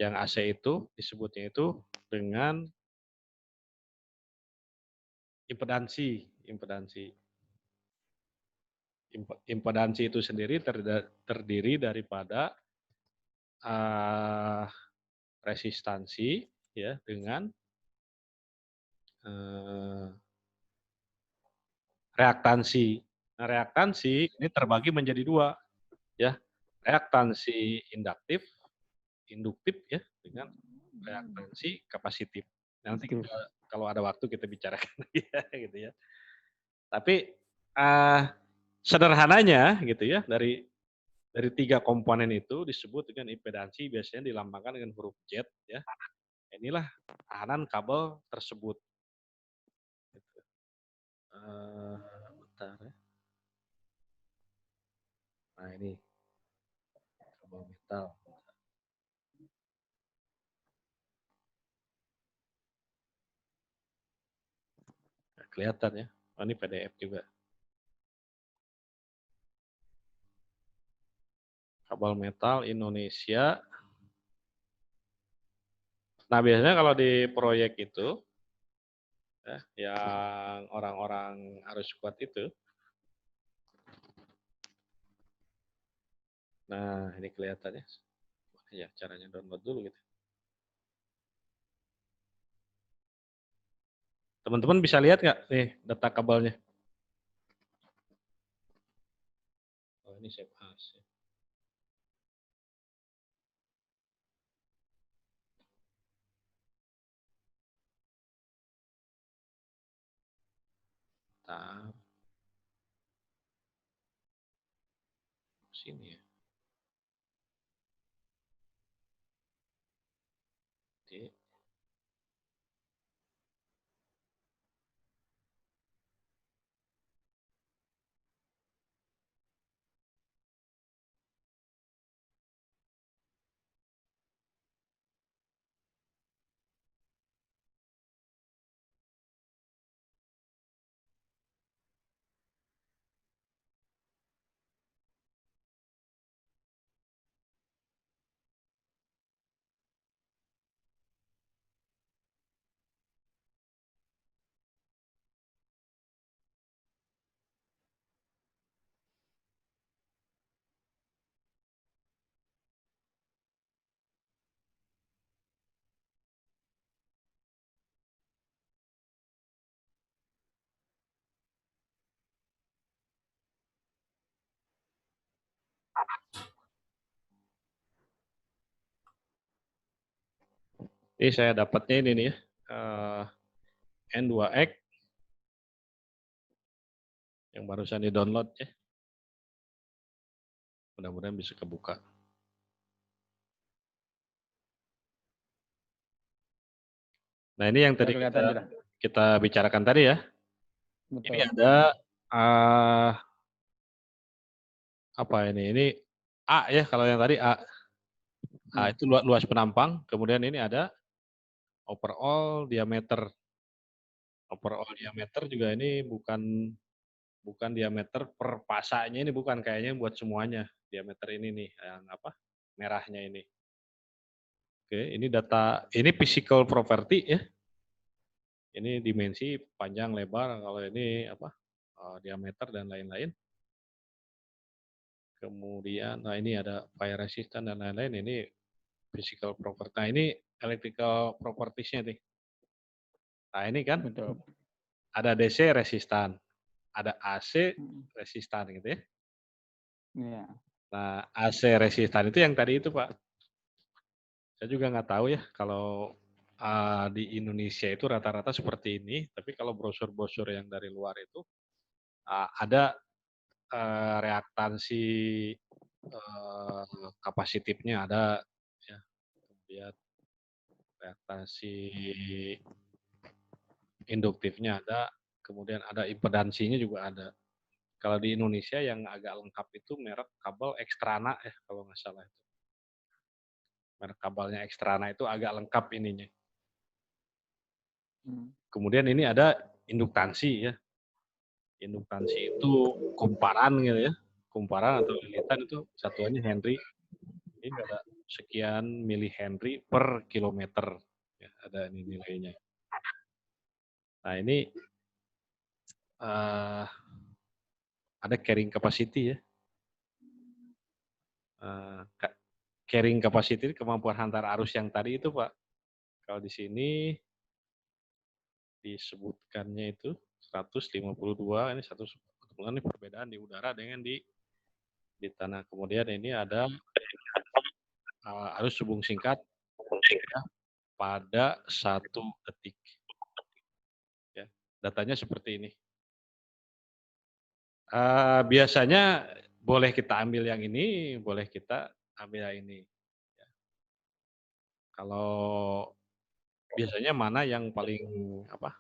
AC itu disebutnya itu dengan impedansi. Impedansi itu sendiri terdiri daripada resistansi ya dengan reaktansi. Nah, reaktansi ini terbagi menjadi dua ya. Reaktansi induktif ya dengan reaktansi kapasitif. Nanti kita, kalau ada waktu kita bicarakan ya gitu ya. Tapi sederhananya gitu ya, dari tiga komponen itu disebut dengan impedansi, biasanya dilambangkan dengan huruf Z ya. Inilah tahanan kabel tersebut. Bentar ya. Nah ini kabel metal. Nah, kelihatan ya. Oh, ini PDF juga. Kabel metal Indonesia. Nah biasanya kalau di proyek itu, ya, yang orang-orang harus kuat itu, nah ini kelihatannya, ya caranya download dulu gitu. Teman-teman bisa lihat nggak nih data kabelnya? Oh ini shape as. Nah, sini ya. Oke. Ini saya dapatnya ini nih ya. N2X yang barusan di-download ya. Mudah-mudahan bisa kebuka. Nah ini yang tadi kita bicarakan tadi ya. Betul. Ini ada apa ini? Ini A ya, kalau yang tadi A. A itu luas penampang. Kemudian ini ada overall diameter. Overall diameter juga ini bukan diameter per pasanya, ini bukan, kayaknya buat semuanya. Diameter ini nih yang apa? Merahnya ini. Oke, ini data, ini physical property ya. Ini dimensi panjang lebar, kalau ini apa? Diameter dan lain-lain. Kemudian, nah ini ada fire resistant dan lain-lain. Ini physical property. Nah ini electrical properties-nya nih. Nah ini kan Betul. ada DC resistan, ada AC resistan gitu ya. Iya. Nah AC resistan itu yang tadi itu Pak. Saya juga nggak tahu ya kalau di Indonesia itu rata-rata seperti ini, tapi kalau brosur-brosur yang dari luar itu ada reaktansi kapasitifnya ada, ya. Kemudian reaktansi induktifnya ada, kemudian ada impedansinya juga ada. Kalau di Indonesia yang agak lengkap itu merek kabel Xtrana ya kalau nggak salah itu. Merek kabelnya Xtrana itu agak lengkap ininya. Kemudian ini ada induktansi ya. Induktansi itu kumparan gitu ya. Kumparan atau lilitan itu satuannya Henry. Ini ada sekian milihenry per kilometer. Ya, ada ini nilainya. Nah ini ada carrying capacity ya. Carrying capacity kemampuan hantar arus yang tadi itu Pak. Kalau di sini disebutkannya itu 152, ini satu ini perbedaan di udara dengan di tanah. Kemudian ini ada arus hubung singkat ya, pada 1 detik. Ya, datanya seperti ini. Biasanya boleh kita ambil yang ini, boleh kita ambil yang ini. Ya. Kalau biasanya mana yang paling apa?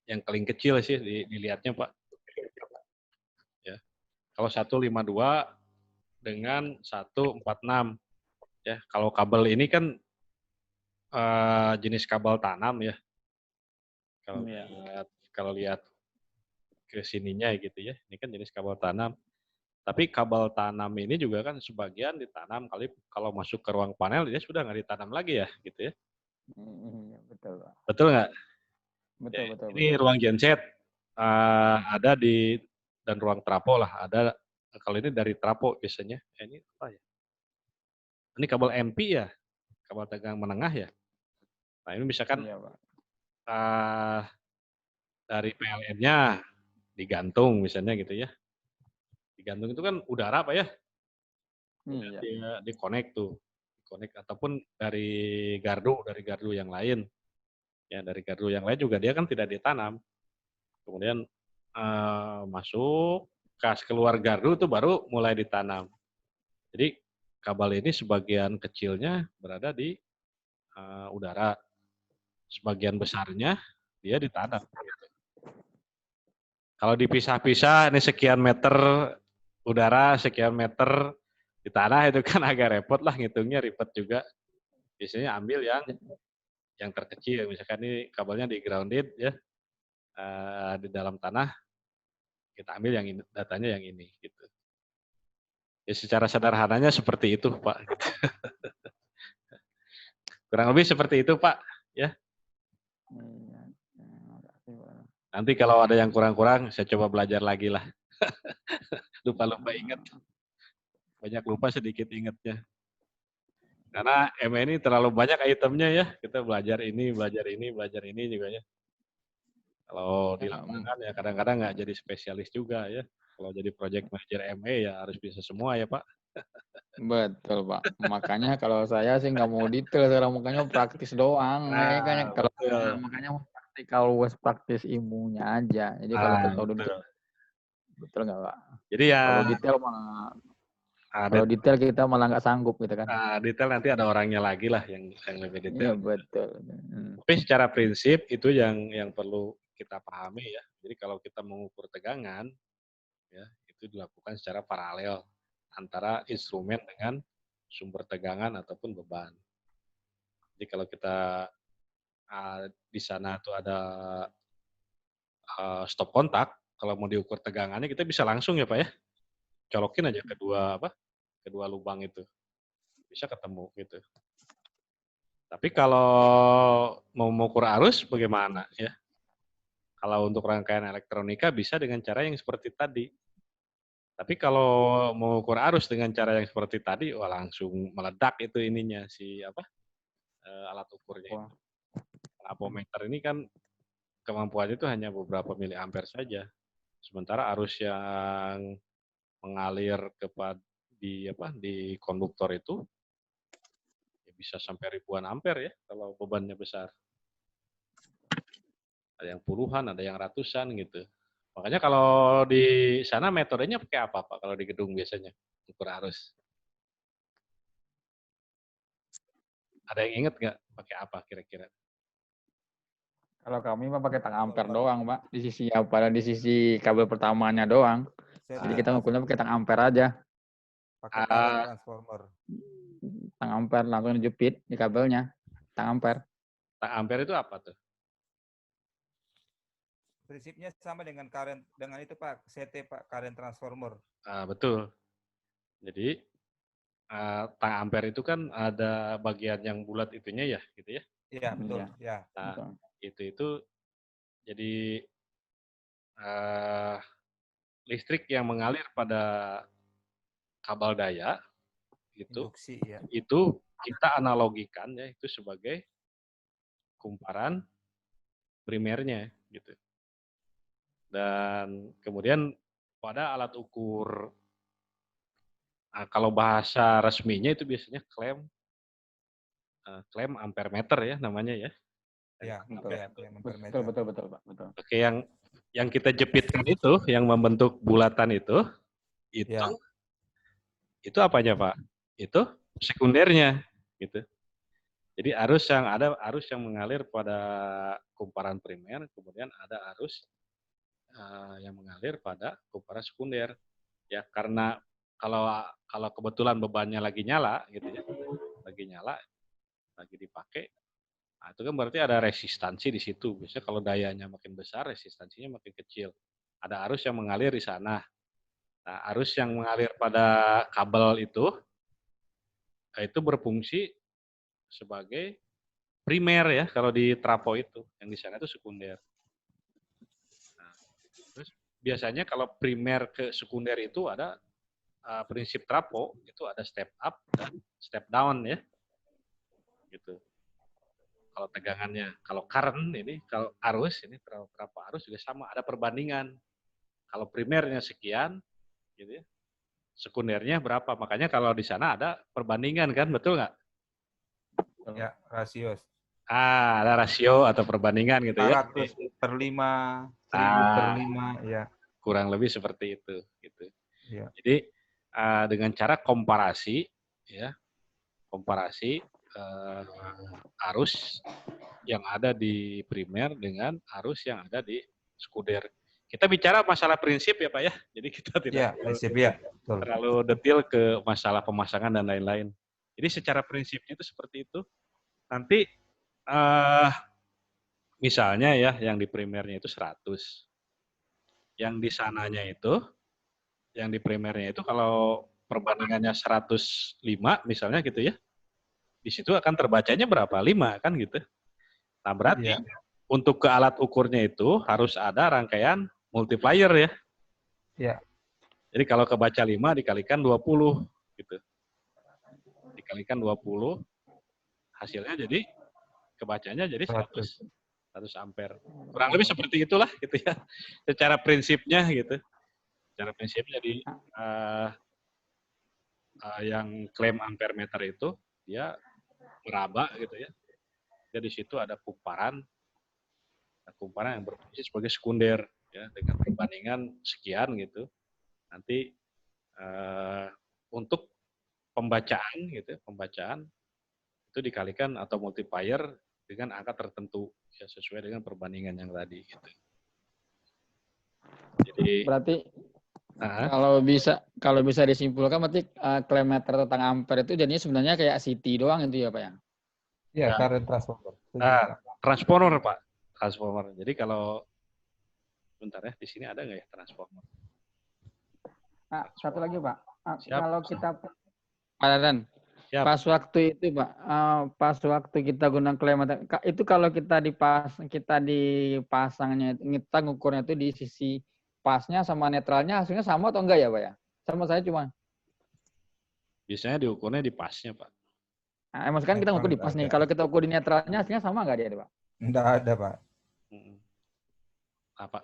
Yang paling kecil sih dilihatnya Pak. Ya. Kalau 152 dengan 146 ya. Kalau kabel ini kan jenis kabel tanam ya. Kalau lihat ke sininya gitu ya. Ini kan jenis kabel tanam. Tapi kabel tanam ini juga kan sebagian ditanam kali kalau masuk ke ruang panel dia sudah nggak ditanam lagi ya gitu ya. Betul Pak. Betul nggak? Betul, Ya, betul, ini betul. ruang genset ada di dan ruang trapo lah ada. Kalau ini dari trapo biasanya. Ini apa ya? Ini kabel MP ya, kabel tegangan menengah ya. Nah ini misalkan Iya Pak. dari PLN-nya digantung misalnya gitu ya. Digantung itu kan udara Pak ya. Iya. Dia di-connect tuh. Connect ataupun dari gardu yang lain. Ya dari gardu yang lain juga dia kan tidak ditanam. Kemudian masuk, kas keluar gardu itu baru mulai ditanam. Jadi kabel ini sebagian kecilnya berada di udara. Sebagian besarnya dia ditanam. Gitu. Kalau dipisah-pisah ini sekian meter udara, sekian meter di tanah itu kan agak repot lah ngitungnya, ribet juga. Biasanya ambil yang terkecil, misalkan ini kabelnya di grounded ya, di dalam tanah, kita ambil yang ini, datanya yang ini gitu. Ya secara sederhananya seperti itu Pak. Kurang lebih seperti itu Pak. Ya. Nanti kalau ada yang kurang-kurang, saya coba belajar lagi lah. Lupa-lupa ingat. Banyak lupa sedikit ingatnya. Karena ini terlalu banyak itemnya ya. Kita belajar ini juga ya. Kalau di lapangan ya kadang-kadang nggak jadi spesialis juga ya. Kalau jadi project manager ME ya harus bisa semua ya Pak. Betul Pak. Makanya kalau saya sih nggak mau detail sekarang, makanya praktis doang. Makanya kalau betul. makanya kalau wes praktis ilmunya aja. Jadi kalau kita udah Betul. betul nggak Pak? Jadi ya Kalau detail mah ada kalau detail kita malah nggak sanggup gitu kan. detail nanti ada orangnya lagi lah yang lebih Iya detail. betul. Tapi secara prinsip itu yang perlu kita pahami ya. Jadi kalau kita mengukur tegangan ya itu dilakukan secara paralel antara instrumen dengan sumber tegangan ataupun beban. Jadi kalau kita di sana tuh ada stop kontak, kalau mau diukur tegangannya kita bisa langsung ya Pak ya, colokin aja kedua lubang itu, bisa ketemu gitu. Tapi kalau mau mengukur arus bagaimana ya? Kalau untuk rangkaian elektronika bisa dengan cara yang seperti tadi. Tapi kalau mengukur arus dengan cara yang seperti tadi, wah langsung meledak itu ininya alat ukurnya itu. Ampometer ini kan kemampuannya itu hanya beberapa miliampere saja. Sementara arus yang mengalir di konduktor itu ya bisa sampai ribuan ampere ya kalau bebannya besar. Ada yang puluhan, ada yang ratusan gitu. Makanya kalau di sana metodenya pakai apa Pak kalau di gedung biasanya ukur arus? Ada yang inget nggak pakai apa kira-kira? Kalau kami mah pakai tang ampere doang, Pak. Di sisi apa? Di sisi kabel pertamanya doang. Jadi kita ngukurnya pakai tang ampere aja. Pakai current transformer. Tang ampere langsung dijepit di kabelnya. Tang ampere. Tang ampere itu apa tuh? Prinsipnya sama dengan current, dengan itu Pak, CT Pak, current transformer. Betul. Jadi tang ampere itu kan ada bagian yang bulat itunya ya, gitu ya. Iya, betul. Iya. Ya. Nah, Betul. itu jadi listrik yang mengalir pada kabel daya Induksi ya. itu kita analogikan ya itu sebagai kumparan primernya gitu. Dan kemudian pada alat ukur kalau bahasa resminya itu biasanya klaim ampere meter ya namanya ya. Iya, Betul. ya, Betul, Pak. Betul. Oke, yang kita jepitkan itu, yang membentuk bulatan itu Ya. itu apanya Pak? Itu sekundernya, gitu. Jadi arus yang mengalir pada kumparan primer, kemudian ada arus yang mengalir pada kumparan sekunder. Ya, karena kalau kebetulan bebannya lagi nyala, gitu ya, lagi dipakai. Nah, itu kan berarti ada resistansi di situ. Biasanya kalau dayanya makin besar, resistansinya makin kecil. Ada arus yang mengalir di sana. Nah, arus yang mengalir pada kabel itu berfungsi sebagai primer ya, kalau di trapo itu. Yang di sana itu sekunder. Nah, terus biasanya kalau primer ke sekunder itu ada prinsip trapo, itu ada step up dan step down ya. Gitu. Kalau tegangannya, kalau current ini, kalau arus ini trapo arus juga sama, ada perbandingan. Kalau primernya sekian, gitu ya, sekundernya berapa? Makanya kalau di sana ada perbandingan kan, betul nggak? Ya, rasio. Ada rasio atau perbandingan gitu ya. 400 per 5, 1000 per 5, ya. Kurang lebih seperti itu. Gitu. Ya. Jadi dengan cara komparasi, ya, arus yang ada di primer dengan arus yang ada di sekunder. Kita bicara masalah prinsip ya Pak ya. Jadi kita tidak terlalu detail ke masalah pemasangan dan lain-lain. Jadi secara prinsipnya itu seperti itu. Nanti misalnya ya yang di primernya itu 100. Yang di sananya itu, yang di primernya itu kalau perbandingannya 105 misalnya gitu ya. Di situ akan terbacanya berapa? 5 kan gitu. Nah berarti untuk ke alat ukurnya itu harus ada rangkaian multiplier ya. Ya. Jadi kalau kebaca 5 dikalikan 20 gitu. Dikalikan 20 hasilnya jadi kebacanya jadi 100 ampere. Kurang lebih seperti itulah gitu ya. Secara prinsipnya gitu. Secara prinsip jadi yang klaim ampere meter itu dia meraba gitu ya. Jadi di situ ada kumparan yang berfungsi sebagai sekunder ya dengan perbandingan sekian gitu. Nanti untuk pembacaan itu dikalikan atau multiplier dengan angka tertentu ya sesuai dengan perbandingan yang tadi gitu. Jadi berarti kalau bisa disimpulkan berarti klaim meter tentang ampere itu jadinya sebenarnya kayak CT doang itu ya Pak ya? Iya, current transformer. Transformer Pak, transformer. Jadi kalau bentar ya, di sini ada nggak ya transformer? Nah, satu lagi Pak, kalau kita Pak Dadan, pas waktu itu Pak, pas waktu kita gunakan klaim meter, itu kalau kita dipasangnya, kita ngukurnya itu di sisi pasnya sama netralnya hasilnya sama atau enggak ya Pak ya? Sama saya cuma. Biasanya diukurnya di pasnya Pak. Nah, maksudnya kan kita ngukur di pas nih. Kalau kita ukur di netralnya hasilnya sama nggak dia, Pak? Enggak ada, Pak.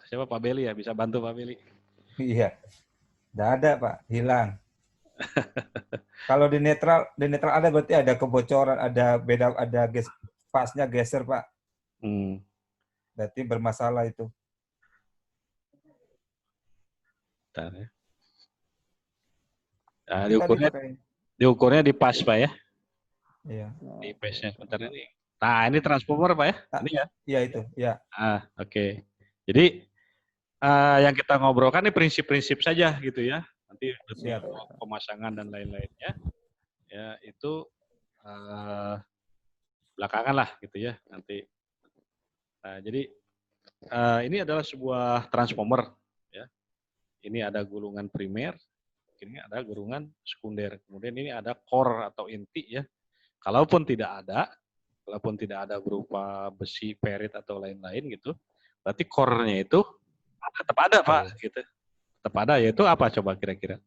Siapa Pak Beli ya? Bisa bantu Pak Beli? Iya. Enggak ada, Pak. Hilang. Kalau di netral ada berarti ada kebocoran, ada pasnya geser, Pak. Berarti bermasalah itu. Bentar ya. Nah, Tadi diukurnya pakai- diukurnya di pas Pak ya, Iya. di pace-nya. Bentar ini. Nah, ini transformer Pak ya, ini ya. Iya itu, ya. Oke. Jadi yang kita ngobrolkan ini prinsip-prinsip saja gitu ya. Nanti detail Siap. pemasangan dan lain-lainnya, ya itu belakangan lah gitu ya nanti. Nah, jadi ini adalah sebuah transformer ya. Ini ada gulungan primer, ini ada gulungan sekunder. Kemudian ini ada core atau inti ya. Kalaupun tidak ada berupa besi, perit atau lain-lain gitu, berarti core-nya itu tetap ada Pak gitu. Tetap ada, yaitu apa coba kira-kira?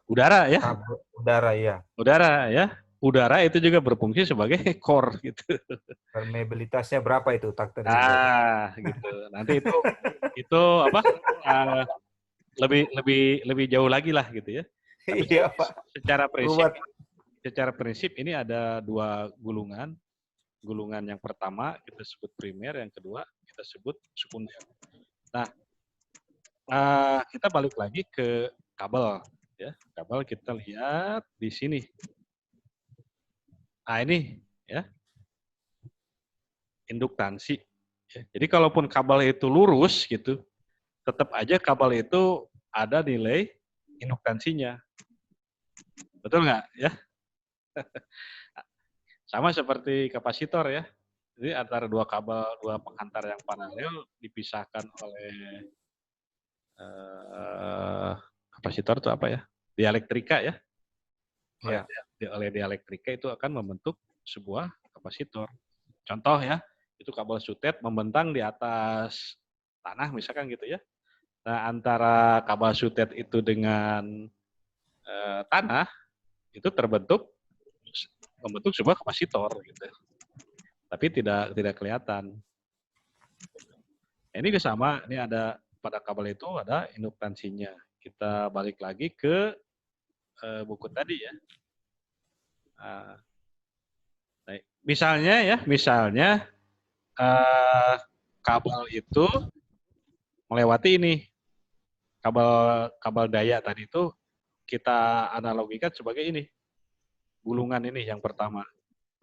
Udara ya. Kabel udara ya. Udara ya. Udara itu juga berfungsi sebagai core gitu. Permeabilitasnya berapa itu tak tersebut? Gitu. Nanti itu apa? Lebih jauh lagi lah gitu ya. Tapi Iya, Pak. secara prinsip ini ada dua gulungan. Gulungan yang pertama kita sebut primer, yang kedua kita sebut sekunder. Nah, kita balik lagi ke kabel ya. Kabel kita lihat di sini. Nah, ini ya. Induktansi. Ya. Jadi kalaupun kabel itu lurus gitu, tetap aja kabel itu ada nilai induktansinya. Betul nggak ya? Sama seperti kapasitor ya. Jadi antara dua kabel, dua penghantar yang paralel dipisahkan oleh kapasitor itu apa ya? Dielektrika ya. Oleh dielektrika itu akan membentuk sebuah kapasitor. Contoh ya, itu kabel sutet membentang di atas tanah misalkan gitu ya. Nah, antara kabel sutet itu dengan tanah itu membentuk sebuah kapasitor gitu. Tapi tidak kelihatan. Ini sama, ini ada pada kabel itu ada induktansinya. Kita balik lagi ke buku tadi ya. Nah, misalnya kabel itu melewati ini. Kabel daya tadi itu kita analogikan sebagai ini. Gulungan ini yang pertama,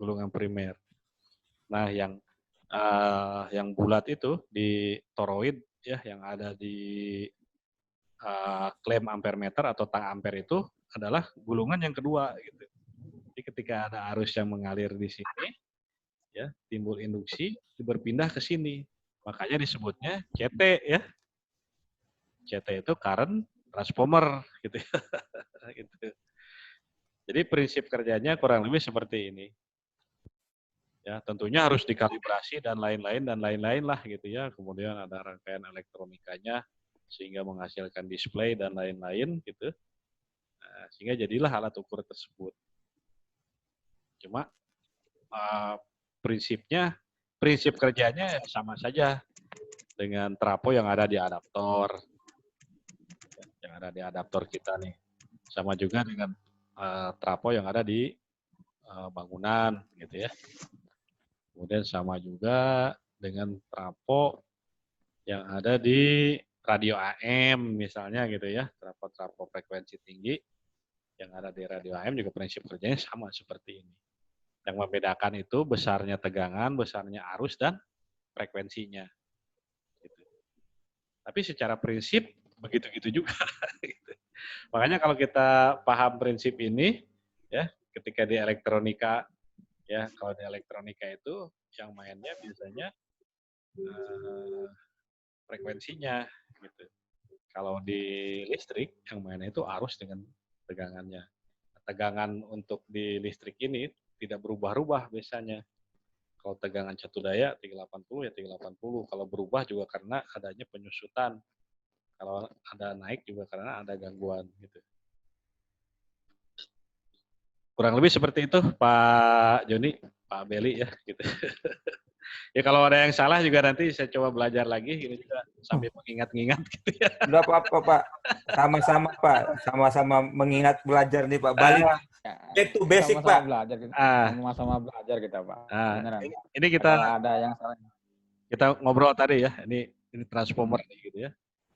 gulungan primer. Nah, yang bulat itu di toroid ya, yang ada di klem ampere meter atau tang ampere itu adalah gulungan yang kedua gitu. Jadi ketika ada arus yang mengalir di sini ya, timbul induksi berpindah ke sini. Makanya disebutnya CT ya. CT itu current transformer gitu ya. Gitu. Jadi prinsip kerjanya kurang lebih seperti ini. Ya, tentunya harus dikalibrasi dan lain-lain lah gitu ya. Kemudian ada rangkaian elektronikanya sehingga menghasilkan display dan lain-lain gitu. Nah, sehingga jadilah alat ukur tersebut. Cuma prinsip kerjanya sama saja dengan trafo yang ada di adaptor. Yang ada di adaptor kita nih. Sama juga dengan trafo yang ada di bangunan gitu ya. Kemudian sama juga dengan trafo yang ada di radio AM misalnya gitu ya, trafo frekuensi tinggi yang ada di radio AM juga prinsip kerjanya sama seperti ini. Yang membedakan itu besarnya tegangan, besarnya arus dan frekuensinya. Gitu. Tapi secara prinsip begitu-gitu juga. Gitu. Makanya kalau kita paham prinsip ini, ya ketika di elektronika, ya kalau di elektronika itu yang mainnya biasanya frekuensinya gitu. Kalau di listrik yang mainnya itu arus dengan tegangannya. Tegangan untuk di listrik ini tidak berubah-ubah biasanya. Kalau tegangan satu daya 380 ya 380. Kalau berubah juga karena adanya penyusutan. Kalau ada naik juga karena ada gangguan gitu. Kurang lebih seperti itu Pak Joni, Pak Beli ya gitu. Ya kalau ada yang salah juga nanti saya coba belajar lagi ini juga sambil mengingat-ingat gitu ya. Udah apa-apa Pak. Sama-sama Pak. Sama-sama mengingat belajar nih Pak. Balik back to basic Sama-sama Pak. belajar kita. Sama-sama belajar kita Pak. Beneran. Ini kita ada yang salah. kita ngobrol tadi ya, ini transformer nih, gitu ya.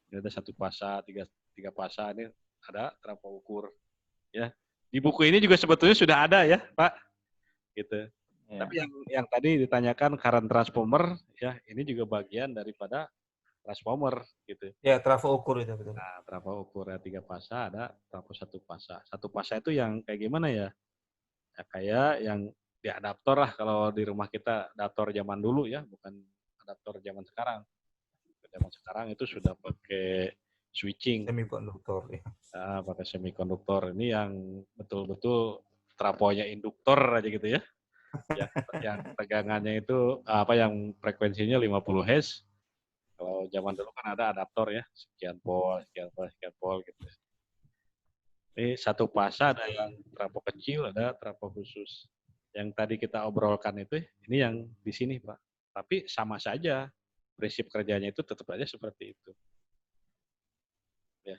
Ini ada 1 fasa, 3 fasa, ini ada trafo ukur ya. Di buku ini juga sebetulnya sudah ada ya, Pak. Gitu. Ya. Tapi yang tadi ditanyakan current transformer ya, ini juga bagian daripada transformer gitu. Ya, trafo ukur itu betul. Nah, trafo ukur 3 fasa, ada trafo 1 fasa. 1 fasa itu yang kayak gimana ya? Ya kayak yang di adaptor lah, kalau di rumah kita adaptor zaman dulu ya, bukan adaptor zaman sekarang. Zaman sekarang itu sudah pakai switching, Semikonduktor ya. pakai semikonduktor. Ini yang betul-betul trafonya induktor aja gitu ya. Yang tegangannya itu yang frekuensinya 50 Hz. Kalau zaman dulu kan ada adaptor ya, sekian volt gitu. Ini 1 fasa, ada yang trafo kecil, ada trafo khusus. Yang tadi kita obrolkan itu, ini yang di sini Pak. Tapi sama saja, prinsip kerjanya itu tetap aja seperti itu. Ya.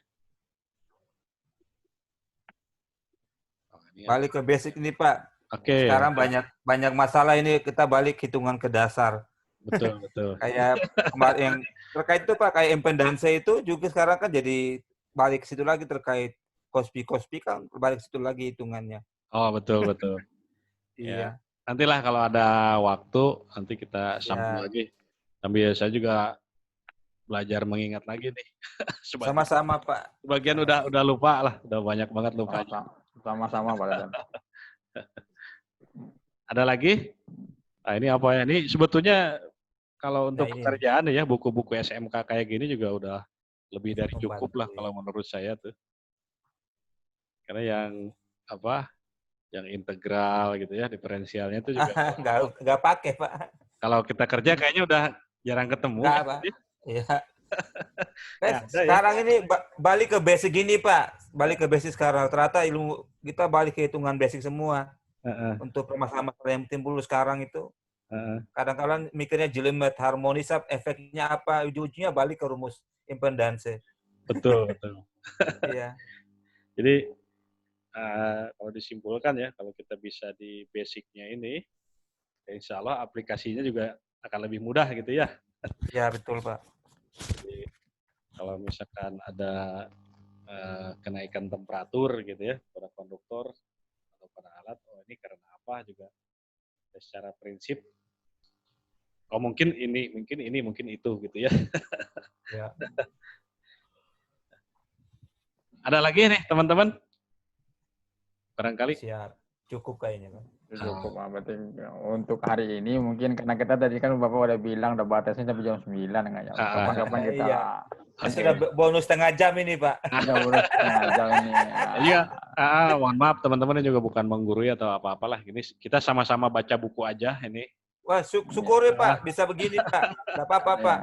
Balik ke basic ini Pak. Oke. Sekarang banyak masalah ini, kita balik hitungan ke dasar. Betul. Kayak kemarin yang terkait itu Pak, kayak impedansi itu juga sekarang kan jadi balik ke situ lagi, terkait Cosby kan balik ke situ lagi hitungannya. Oh, betul. Iya. Ya. Nantilah kalau ada waktu, nanti kita sambung lagi. Sambil saya juga belajar mengingat lagi nih. Sama-sama Pak. Sebagian udah lupa lah, udah banyak banget lupa. Sama-sama Pak Dadan. Ada lagi? Nah, ini apa ya? Ini sebetulnya kalau untuk Nah, ini. pekerjaan ya, buku-buku SMK kayak gini juga udah lebih dari cukup lah kalau menurut saya tuh. Karena yang integral gitu ya, diferensialnya itu juga nggak pakai Pak. kalau kita kerja kayaknya udah jarang ketemu. Nggak, Pak. Iya. Sekarang ini balik ke basic gini Pak. Balik ke basic sekarang. Ternyata ilmu kita balik ke hitungan basic semua. Untuk permasalahan yang timbul sekarang itu. Kadang-kadang mikirnya jelimet, harmonis, efeknya apa, ujung-ujungnya balik ke rumus impedansi. Betul. Iya. Jadi kalau disimpulkan ya, kalau kita bisa di basicnya ini, ya insya Allah aplikasinya juga akan lebih mudah gitu ya. Ya betul Pak. Jadi kalau misalkan ada kenaikan temperatur gitu ya pada konduktor atau pada alat, ini karena apa juga secara prinsip. Oh mungkin ini, mungkin itu gitu ya. Ya. Ada lagi nih teman-teman? Barangkali. Siap. Cukup kayaknya Pak. Cukup berarti untuk hari ini mungkin karena kita tadi kan Bapak udah bilang udah batasnya sampai jam 9 enggak ya. Kapan-kapan kita sudah bonus setengah jam ini Pak. Ada bonus setengah jam ini. Iya, mohon maaf teman-teman juga bukan menggurui atau apa-apalah. Ini kita sama-sama baca buku aja ini. Wah, syukur ya Pak, bisa begini Pak. Enggak apa-apa Pak.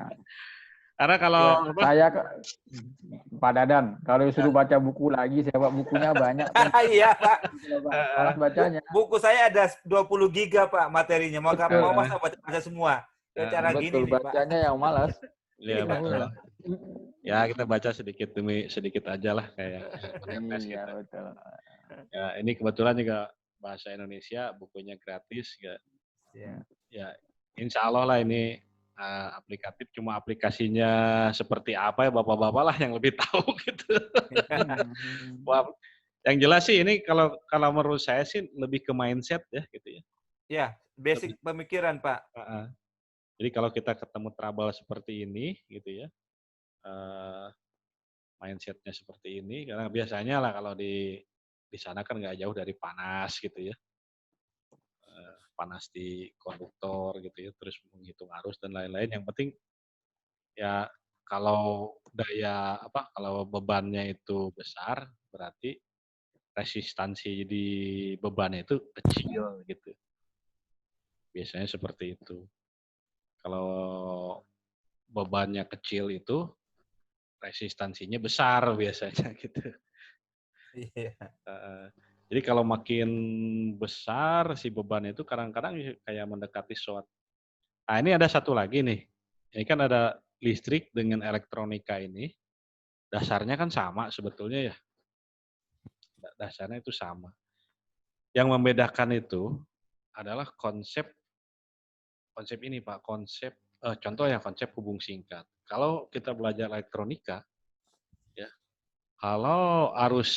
Karena kalau saya Pak Dadan, kalau disuruh baca buku lagi, saya bawa bukunya banyak. Iya Pak. Malas bacanya. Buku saya ada 20 giga Pak materinya. Mau masa baca semua. Ya cara gini nih Pak. Bacanya yang malas. Iya betul. Ya kita baca sedikit demi sedikit aja lah kayak Iya betul. Ya ini kebetulan juga bahasa Indonesia, bukunya gratis ya. Ya insya Allah lah ini aplikatif, cuma aplikasinya seperti apa ya bapak-bapak lah yang lebih tahu gitu. Wah, yang jelas sih ini kalau menurut saya sih lebih ke mindset ya gitu ya. Ya, basic pemikiran Pak. Jadi kalau kita ketemu trouble seperti ini gitu ya, mindsetnya seperti ini, karena biasanya lah kalau di sana kan nggak jauh dari panas gitu ya. Panas di konduktor gitu ya, terus menghitung arus dan lain-lain. Yang penting ya kalau kalau bebannya itu besar, berarti resistansi di bebannya itu kecil gitu. Biasanya seperti itu. Kalau bebannya kecil itu resistansinya besar biasanya gitu. Iya. Jadi kalau makin besar si beban itu kadang-kadang kayak mendekati short. Nah ini ada satu lagi nih. Ini kan ada listrik dengan elektronika ini. Dasarnya kan sama sebetulnya ya. Dasarnya itu sama. Yang membedakan itu adalah konsep ini Pak, konsep contoh ya konsep hubung singkat. Kalau kita belajar elektronika, ya, kalau arus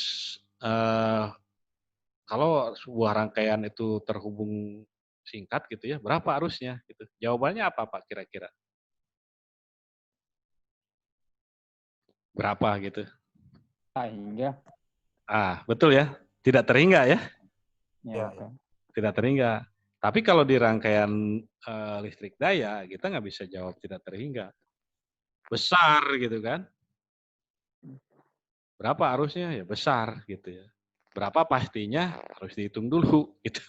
kalau sebuah rangkaian itu terhubung singkat gitu ya, berapa arusnya? Gitu. Jawabannya apa Pak kira-kira? Berapa gitu? Hingga. Betul ya. Tidak terhingga ya. Ya, Ya, betul. Tidak terhingga. Tapi kalau di rangkaian listrik daya, kita nggak bisa jawab tidak terhingga. Besar gitu kan. Berapa arusnya? Ya besar gitu ya. Berapa pastinya harus dihitung dulu gitu.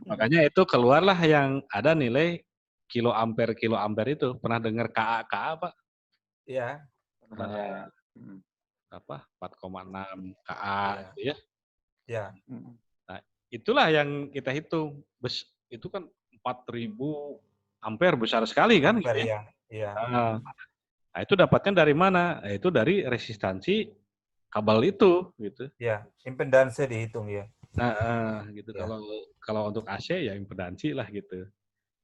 Makanya itu keluarlah yang ada nilai kiloampere itu. Pernah dengar KA Pak? Iya. Apa 4,6 KA Iya. gitu ya. Ya. Nah, itulah yang kita hitung. Itu kan 4.000 ampere besar sekali kan gitu Ampere, ya. ya. Nah, itu dapatnya dari mana? Nah, itu dari resistansi kabel itu gitu. Ya, impedansi dihitung ya. Nah, gitu. Ya. Kalau untuk AC ya impedansi lah gitu.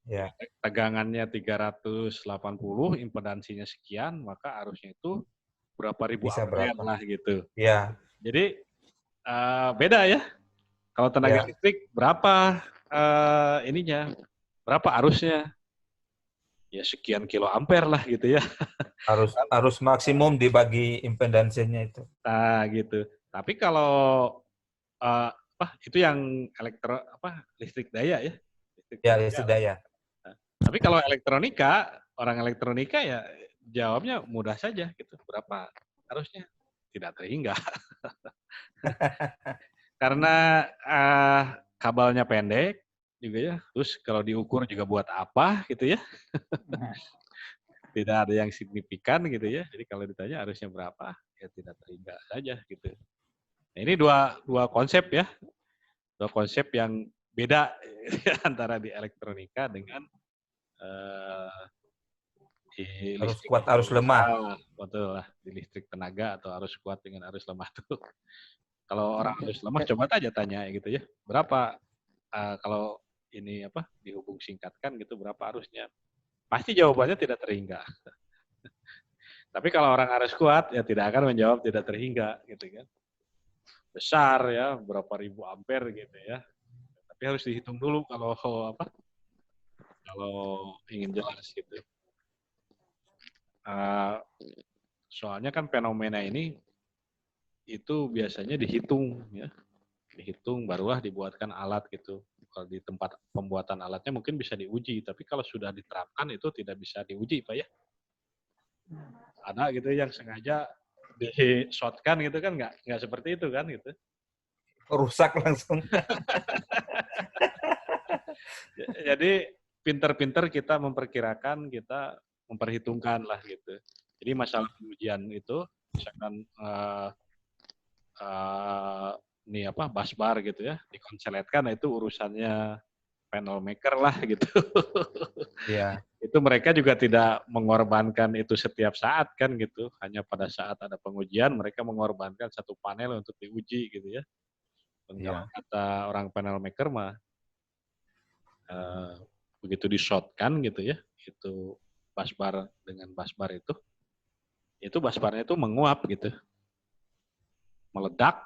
Ya. Tegangannya 380, impedansinya sekian, maka arusnya itu berapa ribu Bisa ampere berapa? lah gitu. Ya. Jadi beda ya. Kalau tenaga listrik berapa ininya? Berapa arusnya? Ya sekian kilo ampere lah gitu ya. Arus maksimum dibagi impedansinya itu. Nah, gitu. Tapi kalau itu yang listrik daya ya. Listrik daya. Nah, tapi kalau elektronika, orang elektronika ya jawabnya mudah saja gitu. Berapa arusnya? Tidak terhingga. Karena kabelnya pendek juga ya. Terus kalau diukur juga buat apa gitu ya. Tidak ada yang signifikan gitu ya. Jadi kalau ditanya arusnya berapa, ya tidak terhingga saja gitu. Nah, ini dua konsep ya. Dua konsep yang beda antara di elektronika dengan di Arus listrik. kuat, arus lemah. Betul lah. Di listrik tenaga atau arus kuat dengan arus lemah tuh. Kalau orang arus lemah coba aja tanya gitu ya. Berapa kalau ini dihubung singkatkan gitu berapa arusnya? Pasti jawabannya tidak terhingga. Tapi kalau orang arus kuat ya tidak akan menjawab tidak terhingga gitu kan. Besar ya, berapa ribu ampere gitu ya. Tapi harus dihitung dulu kalau ingin jelas gitu. Soalnya kan fenomena ini itu biasanya dihitung ya. Dihitung barulah dibuatkan alat gitu. Kalau di tempat pembuatan alatnya mungkin bisa diuji, tapi kalau sudah diterapkan itu tidak bisa diuji Pak ya. Ada gitu yang sengaja di-shotkan gitu kan nggak seperti itu kan gitu. Rusak langsung. Jadi pinter-pinter kita memperkirakan, kita memperhitungkan lah gitu. Jadi masalah pengujian itu misalkan busbar gitu ya, dikonseletkan, itu urusannya panel maker lah gitu. Iya. Itu mereka juga tidak mengorbankan itu setiap saat kan gitu. Hanya pada saat ada pengujian mereka mengorbankan satu panel untuk diuji gitu ya. Kalau kata orang panel maker mah begitu di-shotkan gitu ya, itu busbar dengan busbar itu busbarnya itu menguap gitu. Meledak,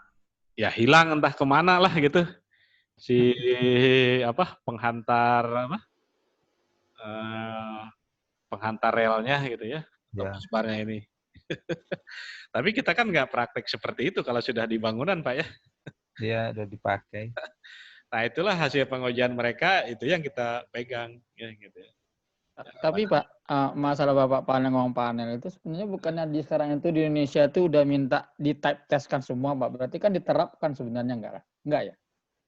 ya hilang entah kemana lah gitu si penghantar relnya gitu ya, busbarnya ini. Tapi kita kan nggak praktek seperti itu kalau sudah di bangunan Pak ya. Dia udah dipakai. Nah itulah hasil pengujian mereka, itu yang kita pegang ya gitu. Tapi Pak, masalah Bapak ngomong panel itu sebenarnya bukannya di sekarang itu di Indonesia itu udah minta di type testkan semua Pak. Berarti kan diterapkan sebenarnya enggak ya?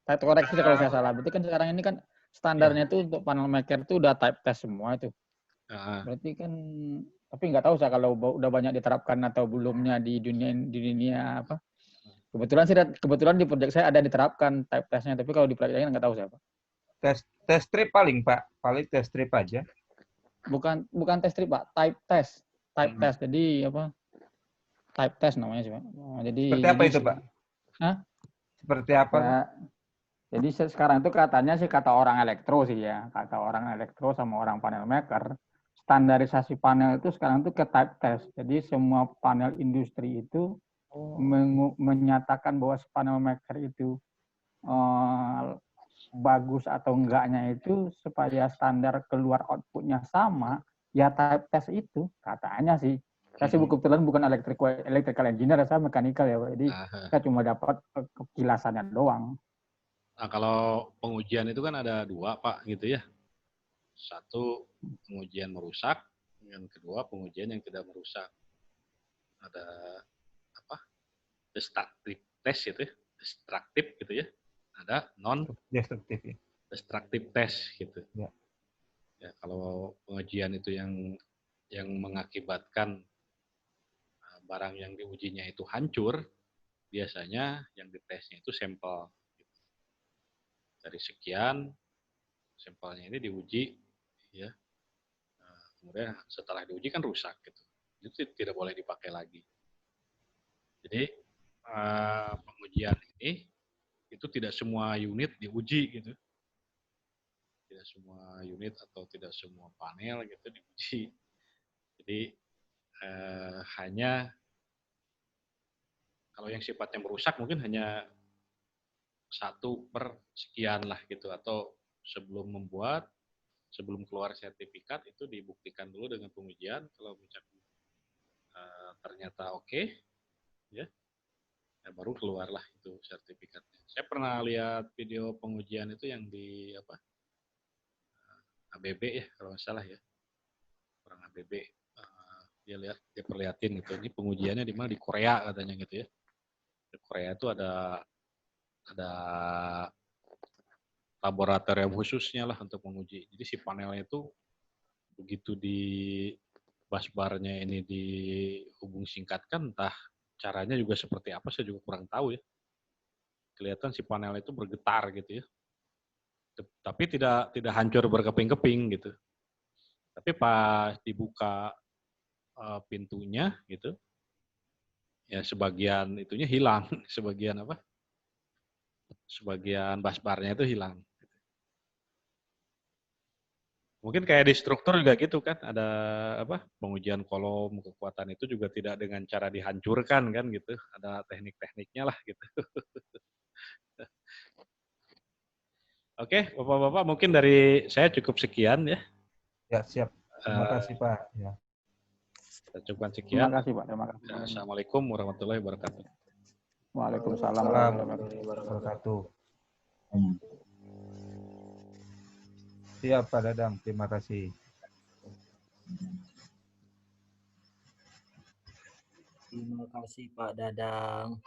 Saya koreksi kalau saya salah. Berarti kan sekarang ini kan standarnya itu untuk panel maker itu udah type test semua itu. Berarti kan, tapi nggak tahu saya kalau udah banyak diterapkan atau belumnya di dunia apa. Kebetulan di proyek saya ada diterapkan type testnya, tapi kalau di proyek lain nggak tahu saya Pak. Test strip paling Pak, paling test strip aja. Bukan test strip Pak, type test. Type test. Jadi apa? Type test namanya sih Pak. Jadi seperti apa itu Pak? Hah? Seperti apa? Ya, jadi sekarang itu katanya sih kata orang elektro sih ya, kata orang elektro sama orang panel maker. standarisasi panel itu sekarang itu ke type test. Jadi semua panel industri itu menyatakan bahwa panel maker itu bagus atau enggaknya itu supaya standar keluar outputnya sama, ya type test itu katanya sih. Saya sih kebetulan bukan electrical engineer, saya mechanical ya Pak. Jadi saya cuma dapat kilasannya doang. Nah, kalau pengujian itu kan ada dua Pak gitu ya. Satu pengujian merusak, yang kedua pengujian yang tidak merusak. Ada apa? Destructive test itu ya, destruktif gitu ya. Ada non destructive test gitu. Ya. Ya, kalau pengujian itu yang mengakibatkan barang yang diujinya itu hancur, biasanya yang ditesnya itu sampel. Dari sekian, sampelnya ini diuji, ya. Kemudian setelah diuji kan rusak gitu. Itu tidak boleh dipakai lagi. Jadi pengujian ini itu tidak semua unit diuji gitu. Tidak semua unit atau tidak semua panel gitu diuji. Jadi hanya kalau yang sifatnya merusak mungkin hanya 1 per sekian lah gitu, atau sebelum keluar sertifikat itu dibuktikan dulu dengan pengujian. Kalau misalnya ternyata oke, ya baru keluarlah itu sertifikatnya. Saya pernah lihat video pengujian itu yang di ABB ya kalau nggak salah ya, orang ABB. Dia perlihatin gitu, ini pengujiannya di mana, di Korea katanya gitu ya. Di Korea itu ada laboratorium khususnya lah untuk menguji. Jadi si panelnya itu begitu di busbarnya ini dihubung singkatkan, entah caranya juga seperti apa, saya juga kurang tahu ya. Kelihatan si panel itu bergetar gitu ya. Tapi tidak hancur berkeping-keping gitu. Tapi pas dibuka pintunya gitu, ya sebagian itunya hilang, sebagian busbarnya itu hilang. Mungkin kayak di struktur juga gitu kan, ada pengujian kolom kekuatan itu juga tidak dengan cara dihancurkan kan gitu, ada teknik-tekniknya lah gitu. Oke, Bapak-bapak, mungkin dari saya cukup sekian ya. Ya, siap. Terima kasih Pak. Ya. Kita cukupkan sekian. Terima kasih Pak, terima kasih. Assalamualaikum warahmatullahi wabarakatuh. Waalaikumsalam warahmatullahi wabarakatuh. Siap Pak Dadang, terima kasih. Terima kasih Pak Dadang.